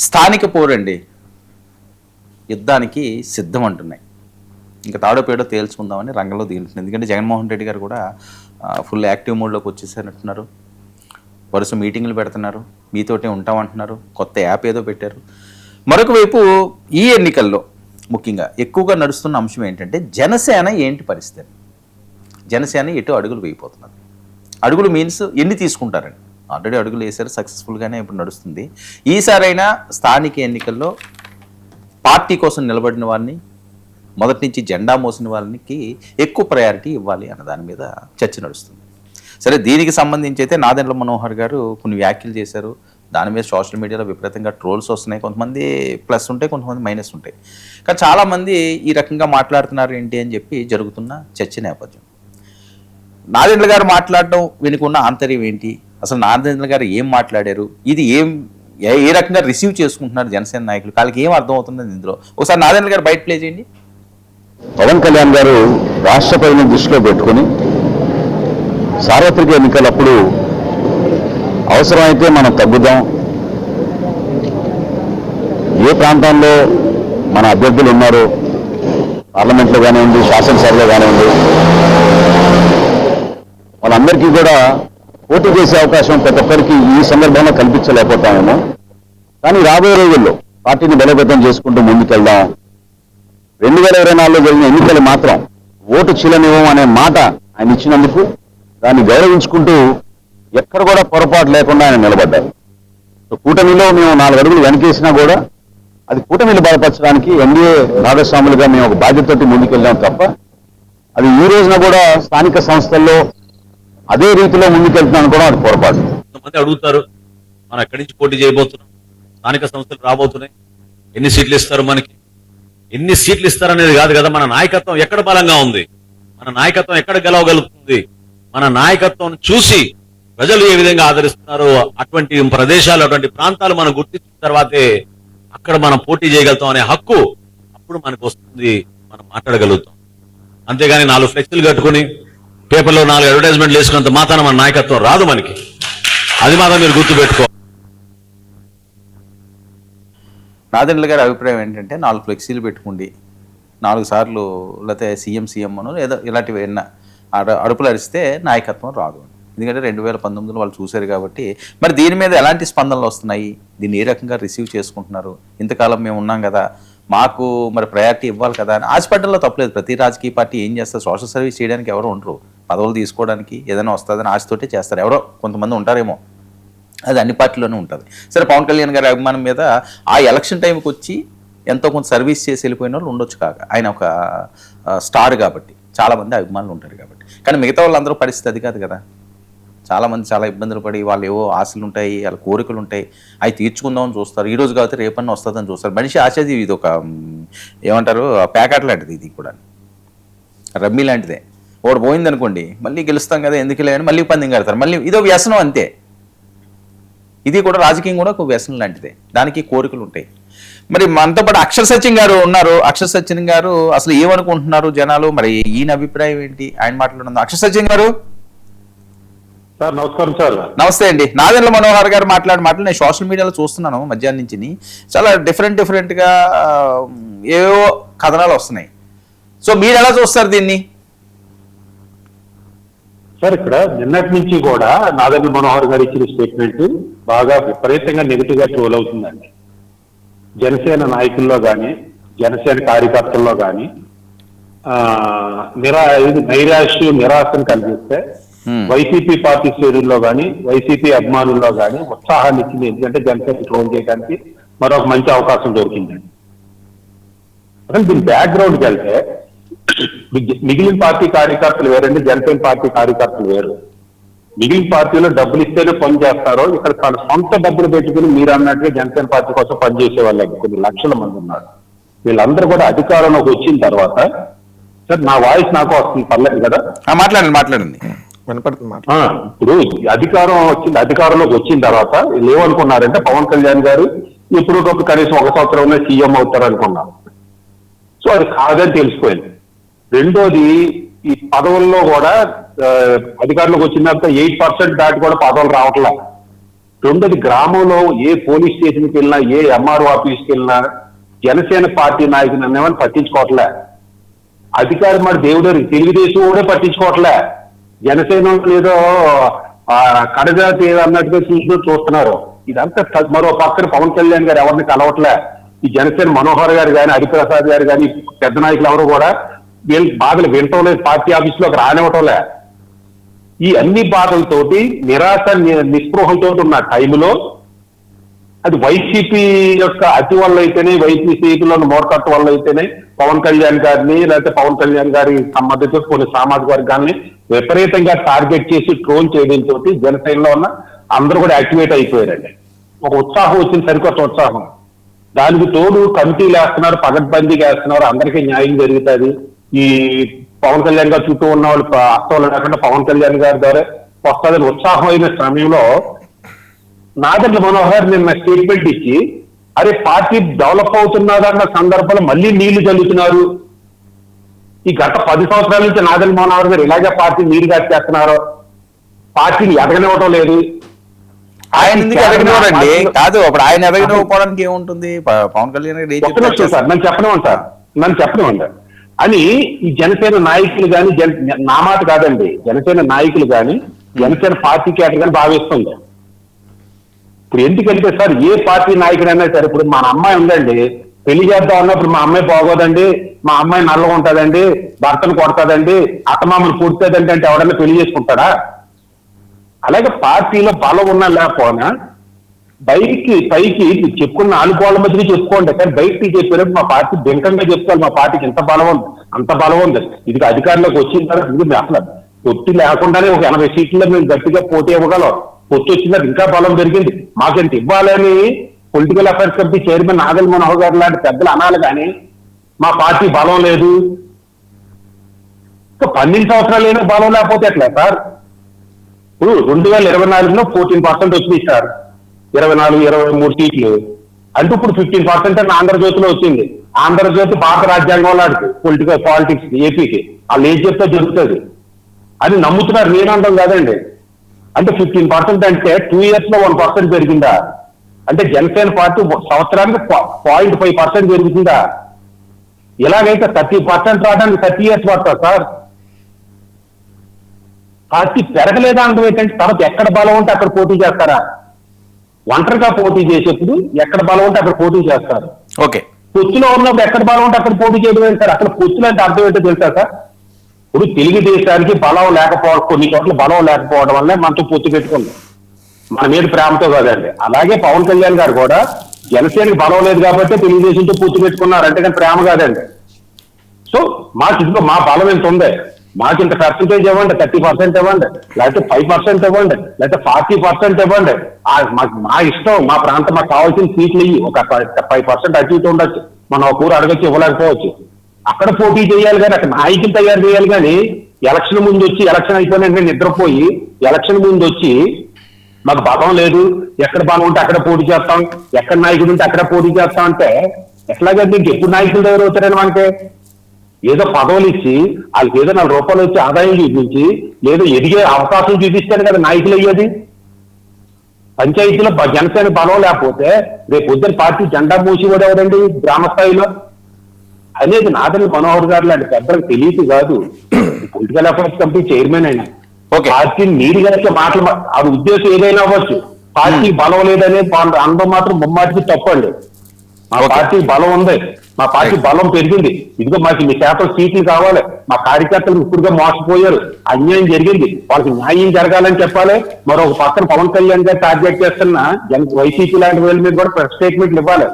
స్థానిక పోరండి యుద్ధానికి సిద్ధం అంటున్నాయి. ఇంకా తాడో పేడో తేల్చుకుందామని రంగంలో దిగుతుంది. ఎందుకంటే జగన్మోహన్ రెడ్డి గారు కూడా ఫుల్ యాక్టివ్ మోడ్లోకి వచ్చేసారంటున్నారు. వరుస మీటింగులు పెడుతున్నారు, మీతోటే ఉంటామంటున్నారు, కొత్త యాప్ ఏదో పెట్టారు. మరొక వైపు ఈ ఎన్నికల్లో ముఖ్యంగా ఎక్కువగా నడుస్తున్న అంశం ఏంటంటే జనసేన ఏంటి పరిస్థితి. జనసేన ఎటు అడుగులు వేయిపోతున్నారు. అడుగులు మీన్స్ ఎన్ని తీసుకుంటారండి. ఆల్రెడీ అడుగులు వేశారు, సక్సెస్ఫుల్గానే ఇప్పుడు నడుస్తుంది. ఈసారైనా స్థానిక ఎన్నికల్లో పార్టీ కోసం నిలబడిన వారిని, మొదటి నుంచి జెండా మోసిన వాళ్ళకి ఎక్కువ ప్రయారిటీ ఇవ్వాలి అన్న దాని మీద చర్చ నడుస్తుంది. సరే, దీనికి సంబంధించి అయితే నాదెండ్ల మనోహర్ గారు కొన్ని వ్యాఖ్యలు చేశారు. దాని మీద సోషల్ మీడియాలో విపరీతంగా ట్రోల్స్ వస్తున్నాయి. కొంతమంది ప్లస్ ఉంటాయి, కొంతమంది మైనస్ ఉంటాయి. కానీ చాలామంది ఈ రకంగా మాట్లాడుతున్నారు ఏంటి అని చెప్పి జరుగుతున్న చర్చ నేపథ్యం. నాదెండ్ల గారు మాట్లాడడం వెనుకున్న ఆంతర్యం ఏంటి, అసలు నాదెండ్ల గారు ఏం మాట్లాడారు, ఇది ఏ రకంగా రిసీవ్ చేసుకుంటున్నారు జనసేన నాయకులు, వాళ్ళకి ఏం అర్థం అవుతుంది ఇందులో. ఒకసారి నాదెండ్ల గారు బయట ప్లే చేయండి. పవన్ కళ్యాణ్ గారు రాష్ట్రపతిని దృష్టిలో పెట్టుకుని సార్వత్రిక ఎన్నికలప్పుడు అవసరమైతే మనం తగ్గుదాం, ఏ ప్రాంతంలో మన అభ్యర్థులు ఉన్నారో పార్లమెంట్లో కానివ్వండి, శాసనసభలో కానివ్వండి, వాళ్ళందరికీ కూడా పోటీ చేసే అవకాశం ప్రతి ఒక్కరికి ఈ సందర్భంలో కల్పించలేకపోతామేమో. కానీ రాబోయే రోజుల్లో పార్టీని బలోపేతం చేసుకుంటూ ముందుకెళ్దాం. 2024లో జరిగిన ఎన్నికలు మాత్రం ఓటు చీలనివ్వం అనే మాట ఆయన ఇచ్చినందుకు దాన్ని గౌరవించుకుంటూ ఎక్కడ కూడా పొరపాటు లేకుండా ఆయన నిలబడ్డారు. కూటమిలో మేము 4 అడుగులు వెనకేసినా కూడా అది కూటమిని బలపరచడానికి ఎన్డీఏ భాగస్వాములుగా మేము ఒక బాధ్యతతో ముందుకెళ్ళాం తప్ప అది ఈ రోజున కూడా స్థానిక సంస్థల్లో అదే రీతిలో ముందుకెళ్తున్నాను కూడా అది పొరపాటు. కొంతమంది అడుగుతారు, మనం ఎక్కడి నుంచి పోటీ చేయబోతున్నాం, స్థానిక సంస్థలు రాబోతున్నాయి, ఎన్ని సీట్లు ఇస్తారు, మనకి ఎన్ని సీట్లు ఇస్తారనేది కాదు కదా, మన నాయకత్వం ఎక్కడ బలంగా ఉంది, మన నాయకత్వం ఎక్కడ గెలవగలుగుతుంది, మన నాయకత్వం చూసి ప్రజలు ఏ విధంగా ఆదరిస్తున్నారు, అటువంటి ప్రదేశాలు, అటువంటి ప్రాంతాలు మనం గుర్తించిన తర్వాతే అక్కడ మనం పోటీ చేయగలుగుతాం అనే హక్కు అప్పుడు మనకు వస్తుంది, మనం మాట్లాడగలుగుతాం. అంతేగాని 4 ఫ్లెక్సీలు కట్టుకుని పేపర్లో 4 అడ్వర్టైజ్మెంట్లు వేసుకున్నంత మాత్రాన మన నాయకత్వం రాదు మనకి. అది మాత్రం మీరు గుర్తుపెట్టుకో. నాదెండ్ల గారి అభిప్రాయం ఏంటంటే 4 ఫ్లెక్సీలు పెట్టుకోండి, 4 సార్లు లేకపోతే సీఎం అను లేదా ఇలాంటివి ఏమన్నా అడుపులు అరిస్తే నాయకత్వం రాదు. ఎందుకంటే 2019లో వాళ్ళు చూశారు కాబట్టి. మరి దీని మీద ఎలాంటి స్పందనలు వస్తున్నాయి, దీన్ని ఏ రకంగా రిసీవ్ చేసుకుంటున్నారు, ఇంతకాలం మేము ఉన్నాం కదా, మాకు మరి ప్రయారిటీ ఇవ్వాలి కదా అని ఆశపడ్డంలో తప్పలేదు. ప్రతి రాజకీయ పార్టీ ఏం చేస్తారు, సోషల్ సర్వీస్ చేయడానికి ఎవరు ఉండరు, పదవులు తీసుకోవడానికి ఏదైనా వస్తుందని ఆశతోటే చేస్తారు. ఎవరో కొంతమంది ఉంటారేమో, అది అన్ని పార్టీలోనే ఉంటుంది. సరే, పవన్ కళ్యాణ్ గారి అభిమానం మీద ఆ ఎలక్షన్ టైంకి వచ్చి ఎంతో కొంత సర్వీస్ చేసి వెళ్ళిపోయిన వాళ్ళు ఉండొచ్చు. కాక ఆయన ఒక స్టార్ కాబట్టి చాలామంది అభిమానులు ఉంటారు కాబట్టి. కానీ మిగతా వాళ్ళందరూ పరిస్థితి అది కాదు కదా. చాలామంది చాలా ఇబ్బందులు పడి వాళ్ళు ఏవో ఆశలు ఉంటాయి, వాళ్ళ కోరికలు ఉంటాయి, అవి తీర్చుకుందామని చూస్తారు. ఈ రోజు కాబట్టి రేపన్నా వస్తుందని చూస్తారు. మనిషి ఆశది ఇది ఒక ఏమంటారు ప్యాకెట్ లాంటిది, ఇది కూడా రమ్మీ లాంటిదే. ఒకటి పోయిందనుకోండి మళ్ళీ గెలుస్తాం కదా ఎందుకు లేని మళ్ళీ పందెం కడతారు, మళ్ళీ ఇదో వ్యసనం అంతే. ఇది కూడా రాజకీయం కూడా ఒక వ్యసనం లాంటిదే, దానికి కోరికలు ఉంటాయి. మరి మనతో పాటు అక్షర సత్యం గారు ఉన్నారు. అక్షర సత్యం గారు అసలు ఏమనుకుంటున్నారు జనాలు, మరి ఈయన అభిప్రాయం ఏంటి, ఆయన మాట్లాడుతున్నారు. అక్షర సత్యం గారు సార్ నమస్కారం. సార్ నమస్తే అండి. నాదెండ్ల మనోహర్ గారు మాటలు నేను సోషల్ మీడియాలో చూస్తున్నాను మధ్యాహ్నం నుంచి. చాలా డిఫరెంట్గా ఏవో కథనాలు వస్తున్నాయి. సో మీరు ఎలా చూస్తారు దీన్ని? సార్, ఇక్కడ నిన్నటి నుంచి కూడా నాదెండ్ల మనోహర్ గారు ఇచ్చిన స్టేట్మెంట్ బాగా విపరీతంగా నెగిటివ్ గా ట్రోల్ అవుతుందండి. జనసేన నాయకుల్లో కానీ, జనసేన కార్యకర్తల్లో కానీ నైరాశ్యం, నిరాశను కలిగిస్తే వైసీపీ పార్టీ శ్రేణుల్లో కానీ, వైసీపీ అభిమానుల్లో కానీ ఉత్సాహాన్ని ఇచ్చింది. ఎందుకంటే జనసేన ట్రోల్ చేయడానికి మరొక మంచి అవకాశం దొరికిందండి. అసలు దీని బ్యాక్గ్రౌండ్కి వెళ్తే మిగిలిన పార్టీ కార్యకర్తలు వేరండి, జనసేన పార్టీ కార్యకర్తలు వేరు. మిగిలిన పార్టీలో డబ్బులు ఇస్తేనే పని చేస్తారో, ఇక్కడ తన సొంత డబ్బులు పెట్టుకుని మీరు అన్నట్టుగా జనసేన పార్టీ కోసం పనిచేసే వాళ్ళు కొన్ని లక్షల మంది ఉన్నారు. వీళ్ళందరూ కూడా అధికారంలోకి వచ్చిన తర్వాత, సార్ నా వాయిస్ నాకు వస్తుంది, పర్లేదు కదా? మాట్లాడండి. ఇప్పుడు అధికారంలోకి వచ్చిన తర్వాత వీళ్ళు ఏమనుకున్నారంటే పవన్ కళ్యాణ్ గారు ఎప్పుడు కనీసం 1 సంవత్సరంలో సీఎం అవుతారు అనుకున్నారు. సో అది కాదని తెలిసిపోయింది. రెండోది, ఈ పదవుల్లో కూడా అధికారంలోకి వచ్చిన తర్వాత 8% దాటి కూడా పదవులు రావట్లేదు. రెండోది గ్రామంలో ఏ పోలీస్ స్టేషన్కి వెళ్ళినా, ఏ ఎంఆర్ఓ ఆఫీస్కి వెళ్ళినా జనసేన పార్టీ నాయకులు అనేవాళ్ళు పట్టించుకోవట్లే. అధికారి మరి దేవుడు తెలుగుదేశం కూడా పట్టించుకోవట్లే. జనసేన ఏదో కడజాతి అన్నట్టుగా చూస్తున్నారు. ఇదంతా మరో పక్కన పవన్ కళ్యాణ్ గారు ఎవరిని కలవట్లే. ఈ జనసేన మనోహర్ గారు కానీ, హరిప్రసాద్ గారు కానీ, పెద్ద నాయకులు ఎవరు కూడా వీళ్ళు బాధలు వినటం లేదు, పార్టీ ఆఫీసులోకి రానివ్వటంలే. ఈ అన్ని బాధలతోటి నిరాశ నిస్పృహలతో ఉన్న టైంలో అది వైసీపీ యొక్క అతి వల్ల అయితేనే, వైసీపీలో మోర్కట్టు వల్ల అయితేనే పవన్ కళ్యాణ్ గారిని, లేకపోతే పవన్ కళ్యాణ్ గారి సంబంధిత కొన్ని సామాజిక వర్గాన్ని విపరీతంగా టార్గెట్ చేసి ట్రోల్ చేయడంతో జనసేనలో ఉన్న అందరూ కూడా యాక్టివేట్ అయిపోయారండి. ఒక ఉత్సాహం వచ్చింది, సరికొత్త ఉత్సాహం. దానికి తోడు కమిటీలు వేస్తున్నారు, పగడ్బందీగా వేస్తున్నారు, అందరికీ న్యాయం జరుగుతుంది. ఈ పవన్ కళ్యాణ్ గారు చుట్టూ ఉన్న వాళ్ళు అర్థంలో లేకుండా పవన్ కళ్యాణ్ గారి ద్వారా వస్తుందని ఉత్సాహం అయిన సమయంలో నాదెండ్ల మనోహర్ నిన్న స్టేట్మెంట్ ఇచ్చి, అరే పార్టీ డెవలప్ అవుతున్నదన్న సందర్భంలో మళ్ళీ నీళ్లు చల్లుతున్నారు. ఈ గత 10 సంవత్సరాల నుంచి నాదెండ్ల మనోహర్ గారు ఇలాగే పార్టీ నీరు చేస్తున్నారు, పార్టీని ఎదగనివ్వటం లేదు. ఆయన ఎందుకు ఎదగనివ్వరండి? కాదు, అప్పుడు ఆయన ఎదగనివ్వకపోవడానికి ఏముంటుంది? పవన్ కళ్యాణ్ గారు సార్ నన్ను చెప్పనివ్వండి అని ఈ జనసేన నాయకులు కానీ, నా మాట కాదండి, జనసేన నాయకులు కానీ, జనసేన పార్టీ కేటర్ కానీ భావిస్తుంది. ఇప్పుడు ఎందుకంటే సార్ ఏ పార్టీ నాయకుడైనా సరే, ఇప్పుడు మన అమ్మాయి ఉందండి, పెళ్లి చేద్దాం అన్నప్పుడు మా అమ్మాయి బాగోదండి, మా అమ్మాయి నల్లగా ఉంటుందండి, భర్తను కొడతాదండి, అత్తమామలు పుడుతుందండి అంటే ఎవడన్నా పెళ్లి చేసుకుంటాడా? అలాగే పార్టీలో బలం ఉన్నా లేకపోయినా పైకి చెప్పుకున్న అనుకోవాల మధ్య చెప్పుకోండి, కానీ బయటికి చెప్పినప్పుడు మా పార్టీ బెంకంగా చెప్పుకోవాలి, మా పార్టీకి ఎంత బలం ఉంది, అంత బలం ఉంది. ఇది అధికారంలోకి వచ్చిన తర్వాత అసలు పొత్తి లేకుండానే ఒక 80 సీట్లలో మేము గట్టిగా పోటీ ఇవ్వగలం. పొత్తు వచ్చిన ఇంకా బలం పెరిగింది. మాకెంత ఇవ్వాలని political affairs committee chairman Nadendla Manohar గారు లాంటి పెద్దలు అనాలి, కానీ మా పార్టీ బలం లేదు. 12 సంవత్సరాలు అయినా బలం లేకపోతే ఎట్లా సార్? ఇప్పుడు 2024లో 14% వచ్చింది సార్, 24-23 సీట్లు అంటూ ఇప్పుడు 15% అని ఆంధ్రజ్యోతిలో వచ్చింది. ఆంధ్రజ్యోతి భారత రాజ్యాంగం లాంటి పాలిటిక్స్ ఏపీకి వాళ్ళు ఏం చెప్తే జరుగుతుంది అని నమ్ముతున్నారు. నేను అనడం కాదండి. అంటే 15% అంటే 2 years లో 1% పెరిగిందా? అంటే జనసేన పార్టీ సంవత్సరానికి 0.5% పెరుగుతుందా? ఇలాగైతే 30% రావడానికి 30 years పడుతుంది సార్. పార్టీ పెరగలేదా అంటే ఏంటంటే తర్వాత ఎక్కడ బలం ఉంటే అక్కడ పోటీ చేస్తారా? ఒంటరిగా పోటీ చేసేప్పుడు ఎక్కడ బలం ఉంటే అక్కడ పోటీ చేస్తారు. ఓకే, పొత్తులో ఉన్నప్పుడు ఎక్కడ బలం ఉంటే అక్కడ పోటీ చేయడం సార్. అసలు పొత్తులు అంటే అర్థం ఏంటో తెలుసా సార్? ఇప్పుడు తెలుగుదేశానికి బలం లేకపోవడం, కొన్ని చోట్ల బలం లేకపోవడం వల్లే మనతో పొత్తు పెట్టుకుంది, మన మీద ప్రేమతో కాదండి. అలాగే పవన్ కళ్యాణ్ గారు కూడా జనసేనకి బలం లేదు కాబట్టి తెలుగుదేశంతో పొత్తు పెట్టుకున్నారు, అంటే కానీ ప్రేమ కాదండి. సో మా బలం ఎంత ఉంది, మాకు ఇంత పర్సెంటేజ్ ఇవ్వండి, 30% ఇవ్వండి, లేకపోతే 5% ఇవ్వండి, లేకపోతే 40% ఇవ్వండి, మా ఇష్టం, మా ప్రాంతం మాకు కావాల్సిన సీట్లు ఇయ్యి. ఒక 5% అటు ఇటు ఉండొచ్చు, మనం ఒక ఊరు అడగచ్చు, ఇవ్వలేకపోవచ్చు. అక్కడ పోటీ చేయాలి కానీ అక్కడ నాయకులు తయారు చేయాలి. కానీ ఎలక్షన్ ముందు వచ్చి, ఎలక్షన్ అయిపోయిన నిద్రపోయి, ఎలక్షన్ ముందు వచ్చి మాకు బలం లేదు, ఎక్కడ బలం ఉంటే అక్కడ పోటీ చేస్తాం, ఎక్కడ నాయకుడు ఉంటే అక్కడ పోటీ చేస్తాం అంటే ఎట్లాగంటే మీకు ఎప్పుడు నాయకుల దగ్గర అవుతారని మనకి ఏదో పదవులు ఇచ్చి వాళ్ళకి ఏదో 4 రూపాయలు వచ్చి ఆదాయం చూపించి లేదో ఎదిగే అవకాశం చూపిస్తాను కదా నాయకులు అయ్యేది. పంచాయతీలో జనసేన బలం లేకపోతే రేపు పొద్దున పార్టీ జెండా మూసి కూడా ఎవరండి గ్రామ స్థాయిలో అనేది నాదెండ్ల మనోహర్ గారు లాంటి పెద్దలకు తెలియదు కాదు. పొలిటికల్ అఫైర్స్ కమిటీ చైర్మన్ అయినా పార్టీని నీడిగా మాటలు, అది ఉద్దేశం ఏదైనా అవ్వచ్చు, పార్టీ బలం లేదనే అందం మాత్రం ముమ్మాటికి తప్పండి. మా పార్టీ బలం ఉంది, మా పార్టీ బలం పెరిగింది, ఇదిగో మాకు 2% సీట్లు కావాలి, మా కార్యకర్తలు ఇప్పుడుగా మోసపోయారు, అన్యాయం జరిగింది, వాళ్ళకి న్యాయం జరగాలని చెప్పాలి. మరొక పక్కన పవన్ కళ్యాణ్ గారు టార్గెట్ చేస్తున్న వైసీపీ లాంటి వాళ్ళ మీద కూడా స్టేట్మెంట్లు ఇవ్వాలి.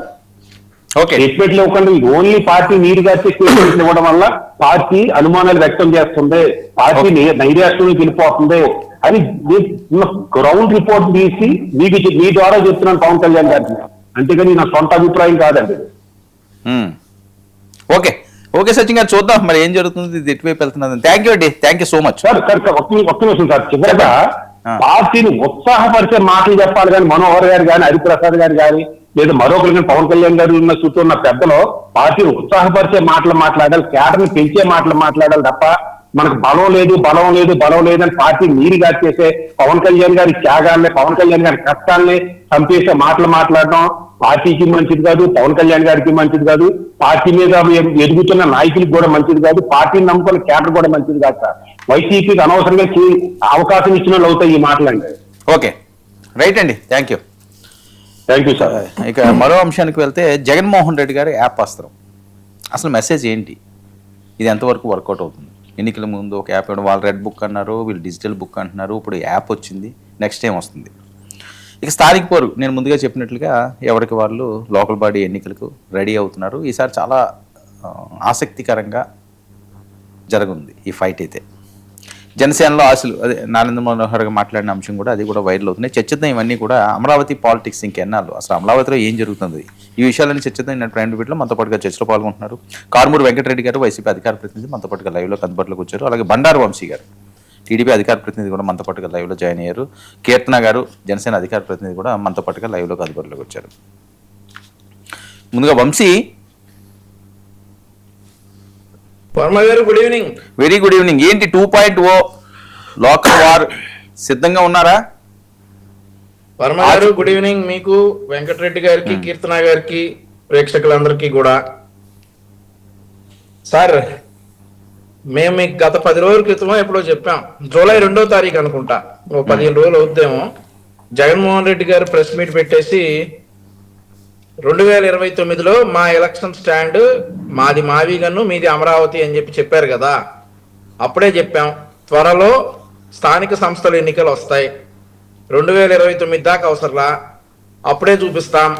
స్టేట్మెంట్లు ఇవ్వకుండా ఓన్లీ పార్టీ నీరుగా స్టేట్మెంట్లు ఇవ్వడం వల్ల పార్టీ అనుమానాలు వ్యక్తం చేస్తుంది, పార్టీ నైరాశ్యంలోకి వెళ్ళిపోతుంది అని గ్రౌండ్ రిపోర్ట్ తీసి మీ ద్వారా చెప్తున్నాను పవన్ కళ్యాణ్ గారికి, అంతేగాని నా సొంత అభిప్రాయం కాదండి. ఓకే ఓకే సచిన్ గారు, చూద్దాం మరి ఏం జరుగుతుంది, ఇది ఎటువైపు వెళ్తున్నది. థ్యాంక్ యూ అండి, thank you so much. Sir ఒక్క నిమిషం సార్, చివరిగా పార్టీని ఉత్సాహపరిచే మాటలు చెప్పాలి కానీ మనోహర్ గారు కానీ, హరిప్రసాద్ గారు కానీ, లేదా మరొకరు కానీ, పవన్ కళ్యాణ్ గారు ఉన్న చుట్టూ ఉన్న పెద్దలు పార్టీని ఉత్సాహపరిచే మాటలు మాట్లాడాలి, కేటర్ని పెంచే మాటలు మాట్లాడాలి తప్ప మనకు బలం లేదు అని పార్టీ నీరుగా చేసే పవన్ కళ్యాణ్ గారి త్యాగాల్ని, పవన్ కళ్యాణ్ గారి కష్టాల్ని చంపేసే మాటలు మాట్లాడడం పార్టీకి మంచిది కాదు, పవన్ కళ్యాణ్ గారికి మంచిది కాదు, పార్టీ మీద ఎదుగుతున్న నాయకులకు కూడా మంచిది కాదు, పార్టీని నమ్ముకున్న క్యాడర్ కూడా మంచిది కాదు సార్. వైసీపీకి అనవసరంగా అవకాశం ఇచ్చిన వాళ్ళు అవుతాయి ఈ మాటలండి. ఓకే, రైట్ అండి, థ్యాంక్ యూ సార్. ఇక మరో అంశానికి వెళ్తే జగన్మోహన్ రెడ్డి గారి యాప్ అస్త్రం, అసలు మెసేజ్ ఏంటి, ఇది ఎంతవరకు వర్కౌట్ అవుతుంది? ఎన్నికల ముందు ఒక యాప్ ఇవ్వడం, వాళ్ళు రెడ్ బుక్ అన్నారు, వీళ్ళు డిజిటల్ బుక్ అంటున్నారు, ఇప్పుడు యాప్ వచ్చింది, నెక్స్ట్ ఏం వస్తుంది? ఇక స్థానిక పోరు, నేను ముందుగా చెప్పినట్లుగా ఎవరికి వాళ్ళు లోకల్ బాడీ ఎన్నికలకు రెడీ అవుతున్నారు. ఈసారి చాలా ఆసక్తికరంగా జరగనుంది ఈ ఫైట్. అయితే జనసేనలో ఆశలు, అదే నారాయణ మనోహర్ గారు మాట్లాడిన అంశం కూడా అది కూడా వైరల్ అవుతున్నాయి. చర్చిద్దాం ఇవన్నీ కూడా. అమరావతి పాలిటిక్స్ ఇంకెన్నాళ్ళు, అసలు అమరావతిలో ఏం జరుగుతుంది, ఈ విషయాలన్నీ చర్చిద్దాం. నేను ప్రైమ్ డిబేట్లో మనతో పాటుగా చర్చలో పాల్గొంటున్నారు కారుమూరి వెంకటరెడ్డి గారు, వైసీపీ అధికార ప్రతినిధి, మనతో పాటుగా లైవ్లో అందుబాటులోకి వచ్చారు. అలాగే బండారు వంశీ గారు, టీడీపీ అధికార ప్రతినిధి కూడా మనతో పాటుగా లైవ్లో జాయిన్ అయ్యారు. కీర్తన గారు, జనసేన అధికార ప్రతినిధి కూడా మనతో పాటుగా లైవ్లోకి అందుబాటులోకి వచ్చారు. ముందుగా వంశీ. వర్మ గారు, good evening. Very good evening. ఏంటి 2.0 లోకల్ వార్ సిద్ధంగా ఉన్నారా? వర్మ గారు, గుడ్ ఈవినింగ్ మీకు, వెంకటరెడ్డి గారికి, కీర్తన గారికి, ప్రేక్షకులందరికీ కూడా. సార్, మేము మీకు గత 10 రోజుల క్రితం ఎప్పుడో చెప్పాం, జూలై 2వ తారీఖు అనుకుంటా, ఓ 15 రోజులు అవుద్దేమో, జగన్మోహన్ రెడ్డి గారు ప్రెస్ మీట్ పెట్టేసి 2029లో మా ఎలక్షన్ స్టాండ్ మాది మావిగన్ను, మీది అమరావతి అని చెప్పారు కదా. అప్పుడే చెప్పాం, త్వరలో స్థానిక సంస్థల ఎన్నికలు వస్తాయి, 2029 దాకా అవసరంలా, అప్పుడే చూపిస్తాం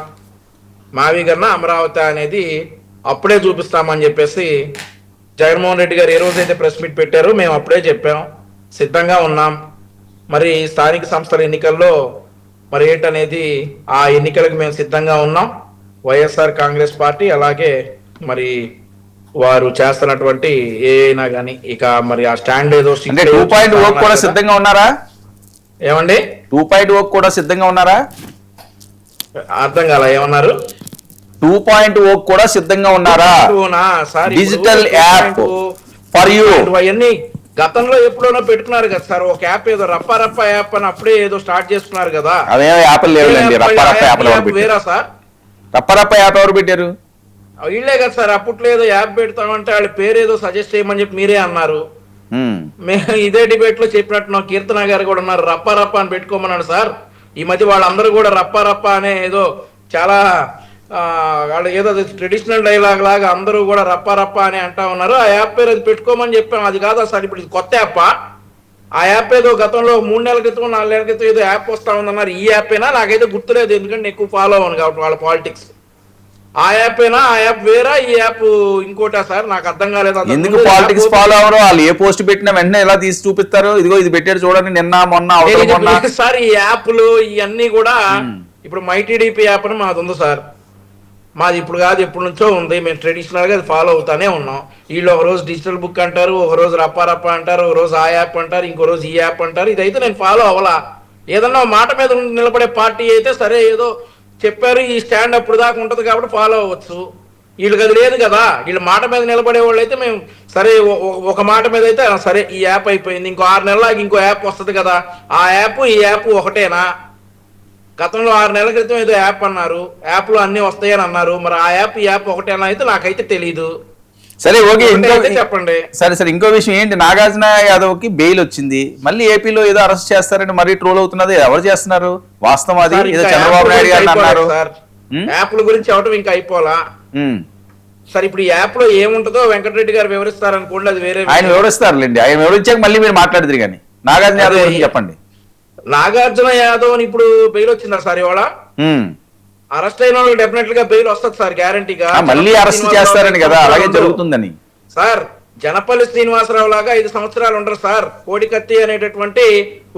మావిగన్న అమరావతి అనేది, అప్పుడే చూపిస్తామని చెప్పేసి జగన్మోహన్ రెడ్డి గారు ఏ రోజైతే ప్రెస్ మీట్ పెట్టారో మేము అప్పుడే చెప్పాం, సిద్ధంగా ఉన్నాం. మరి స్థానిక సంస్థల ఎన్నికల్లో మరి ఏంటనేది, ఆ ఎన్నికలకు మేము సిద్ధంగా ఉన్నాం. వైఎస్ఆర్ కాంగ్రెస్ పార్టీ అలాగే మరి వారు చేస్తున్నటువంటి ఏ అయినా కానీ, ఇక మరి ఆ స్టాండ్ ఏదో 2.0 కూడా సిద్ధంగా ఉన్నారా? ఏమండి 2.0 కూడా సిద్ధంగా ఉన్నారా? అర్థం కాల, ఏమన్నారు? 2.0 కూడా సిద్ధంగా ఉన్నారా? డిజిటల్ యాప్ ఫర్ యూ అవన్నీ గతంలో ఎప్పుడైనా పెట్టుకున్నారు కదా సార్, ఒక యాప్ ఏదో రప్ప యాప్ అని అప్పుడే ఏదో స్టార్ట్ చేస్తున్నారు కదా. అవేమో యాప్లు లేవులేండి. వేరా సార్? రప్ప యాప్ ఎవరు పెట్టారు? వీళ్ళే కదా సార్. అప్పట్లో ఏదో యాప్ పెడతామంటే వాళ్ళ పేరు ఏదో సజెస్ట్ చేయమని చెప్పి మీరే అన్నారు. మేము ఇదే డిబేట్ లో చెప్పినట్టు కీర్తన గారు కూడా ఉన్నారు, రప్ప అని పెట్టుకోమన్నాడు సార్. ఈ మధ్య వాళ్ళందరూ కూడా రప్ప అనే ఏదో చాలా వాళ్ళు ఏదో ట్రెడిషనల్ డైలాగ్ లాగా అందరూ కూడా రప్ప అని అంటా ఉన్నారు. ఆ యాప్ పేరు అది పెట్టుకోమని చెప్పాం. అది కాదా సార్ ఇప్పుడు కొత్త యాప్? ఆ యాప్ ఏదో గతంలో 3 నెలల క్రితం 4 నెలల క్రితం ఏదో యాప్ వస్తా ఉందన్నారు. ఈ యాప్ అయినా నాకైతే గుర్తులేదు, ఎందుకంటే ఎక్కువ ఫాలో అవ్వను కాబట్టి వాళ్ళ పాలిటిక్స్. ఆ యాప్ అయినా, ఆ యాప్ వేరా, ఈ యాప్ ఇంకోటా సార్? నాకు అర్థం కాలేదు. ఎందుకు పాలిటిక్స్ ఫాలో అవరు? వాళ్ళు ఏ పోస్ట్ పెట్టినా వెంటనే ఎలా తీసి చూపిస్తారు, ఇదిగో ఇది పెట్టారు చూడండి, నిన్న మొన్న. సార్ ఈ యాప్లు ఇవన్నీ కూడా ఇప్పుడు మైటీడీపీ యాప్ అని మాది ఉంది సార్. మాది ఇప్పుడు కాదు, ఎప్పటి నుంచో ఉంది. మేము ట్రెడిషనల్ గా అది ఫాలో అవుతానే ఉన్నాం. వీళ్ళు ఒక రోజు డిజిటల్ బుక్ అంటారు, ఒక రోజు రప్ప అంటారు, ఒక రోజు ఆ యాప్ అంటారు, ఇంకో రోజు ఈ యాప్ అంటారు. ఇదైతే నేను ఫాలో అవ్వలా. ఏదన్నా మాట మీద నిలబడే పార్టీ అయితే సరే, ఏదో చెప్పారు ఈ స్టాండ్ అప్పుడు దాకా ఉంటది కాబట్టి ఫాలో అవ్వచ్చు. వీళ్ళకి అది లేదు కదా. వీళ్ళు మాట మీద నిలబడే వాళ్ళు అయితే మేము సరే, ఒక మాట మీద అయితే సరే ఈ యాప్ అయిపోయింది, ఇంకో 6 నెలలకి ఇంకో యాప్ వస్తుంది కదా, ఆ యాప్ ఈ యాప్ ఒకటేనా? గతంలో 6 నెలల క్రితం ఏదో యాప్ అన్నారు, యాప్లు అన్ని వస్తాయని అన్నారు. మరి ఆ యాప్ ఈ యాప్ ఒకటేనా అయితే నాకైతే తెలీదు. సరే ఓకే, చెప్పండి. సరే ఇంకో విషయం ఏంటి, నాగార్జున యాదవ్ కి బెయిల్ వచ్చింది, మళ్ళీ ఏపీలో ఏదో అరెస్ట్ చేస్తారని మరీ ట్రోల్ అవుతున్నది. ఎవరు చేస్తున్నారు? వాస్తవం అది ఏదో చంద్రబాబు నాయుడు గారు అన్నారు. యాప్ల గురించి అవటం ఇంకా అయిపోలా. సరే ఇప్పుడు ఈ యాప్ లో ఏముంటుందో వెంకటరెడ్డి గారు వివరిస్తారనుకోండి, అది వేరే. ఆయన వివరిస్తారులేండి, ఆయన వివరించాక మళ్ళీ మీరు మాట్లాడదురు కానీ నాగార్జున యాదవ్ గురించి చెప్పండి. నాగార్జున యాదవ్ అని ఇప్పుడు బెయిల్ వచ్చిందా సార్? ఇవాళ అరెస్ట్ అయిన వాళ్ళు డెఫినెట్ గా బెయిల్ వస్తుంది సార్, గ్యారంటీగా. మళ్ళీ అరెస్ట్ చేస్తారని కదా, అలాగే జరుగుతుందని. సార్ జనపల్లి శ్రీనివాసరావు లాగా 5 సంవత్సరాలు ఉండరు సార్. కోడికత్తి అనేటటువంటి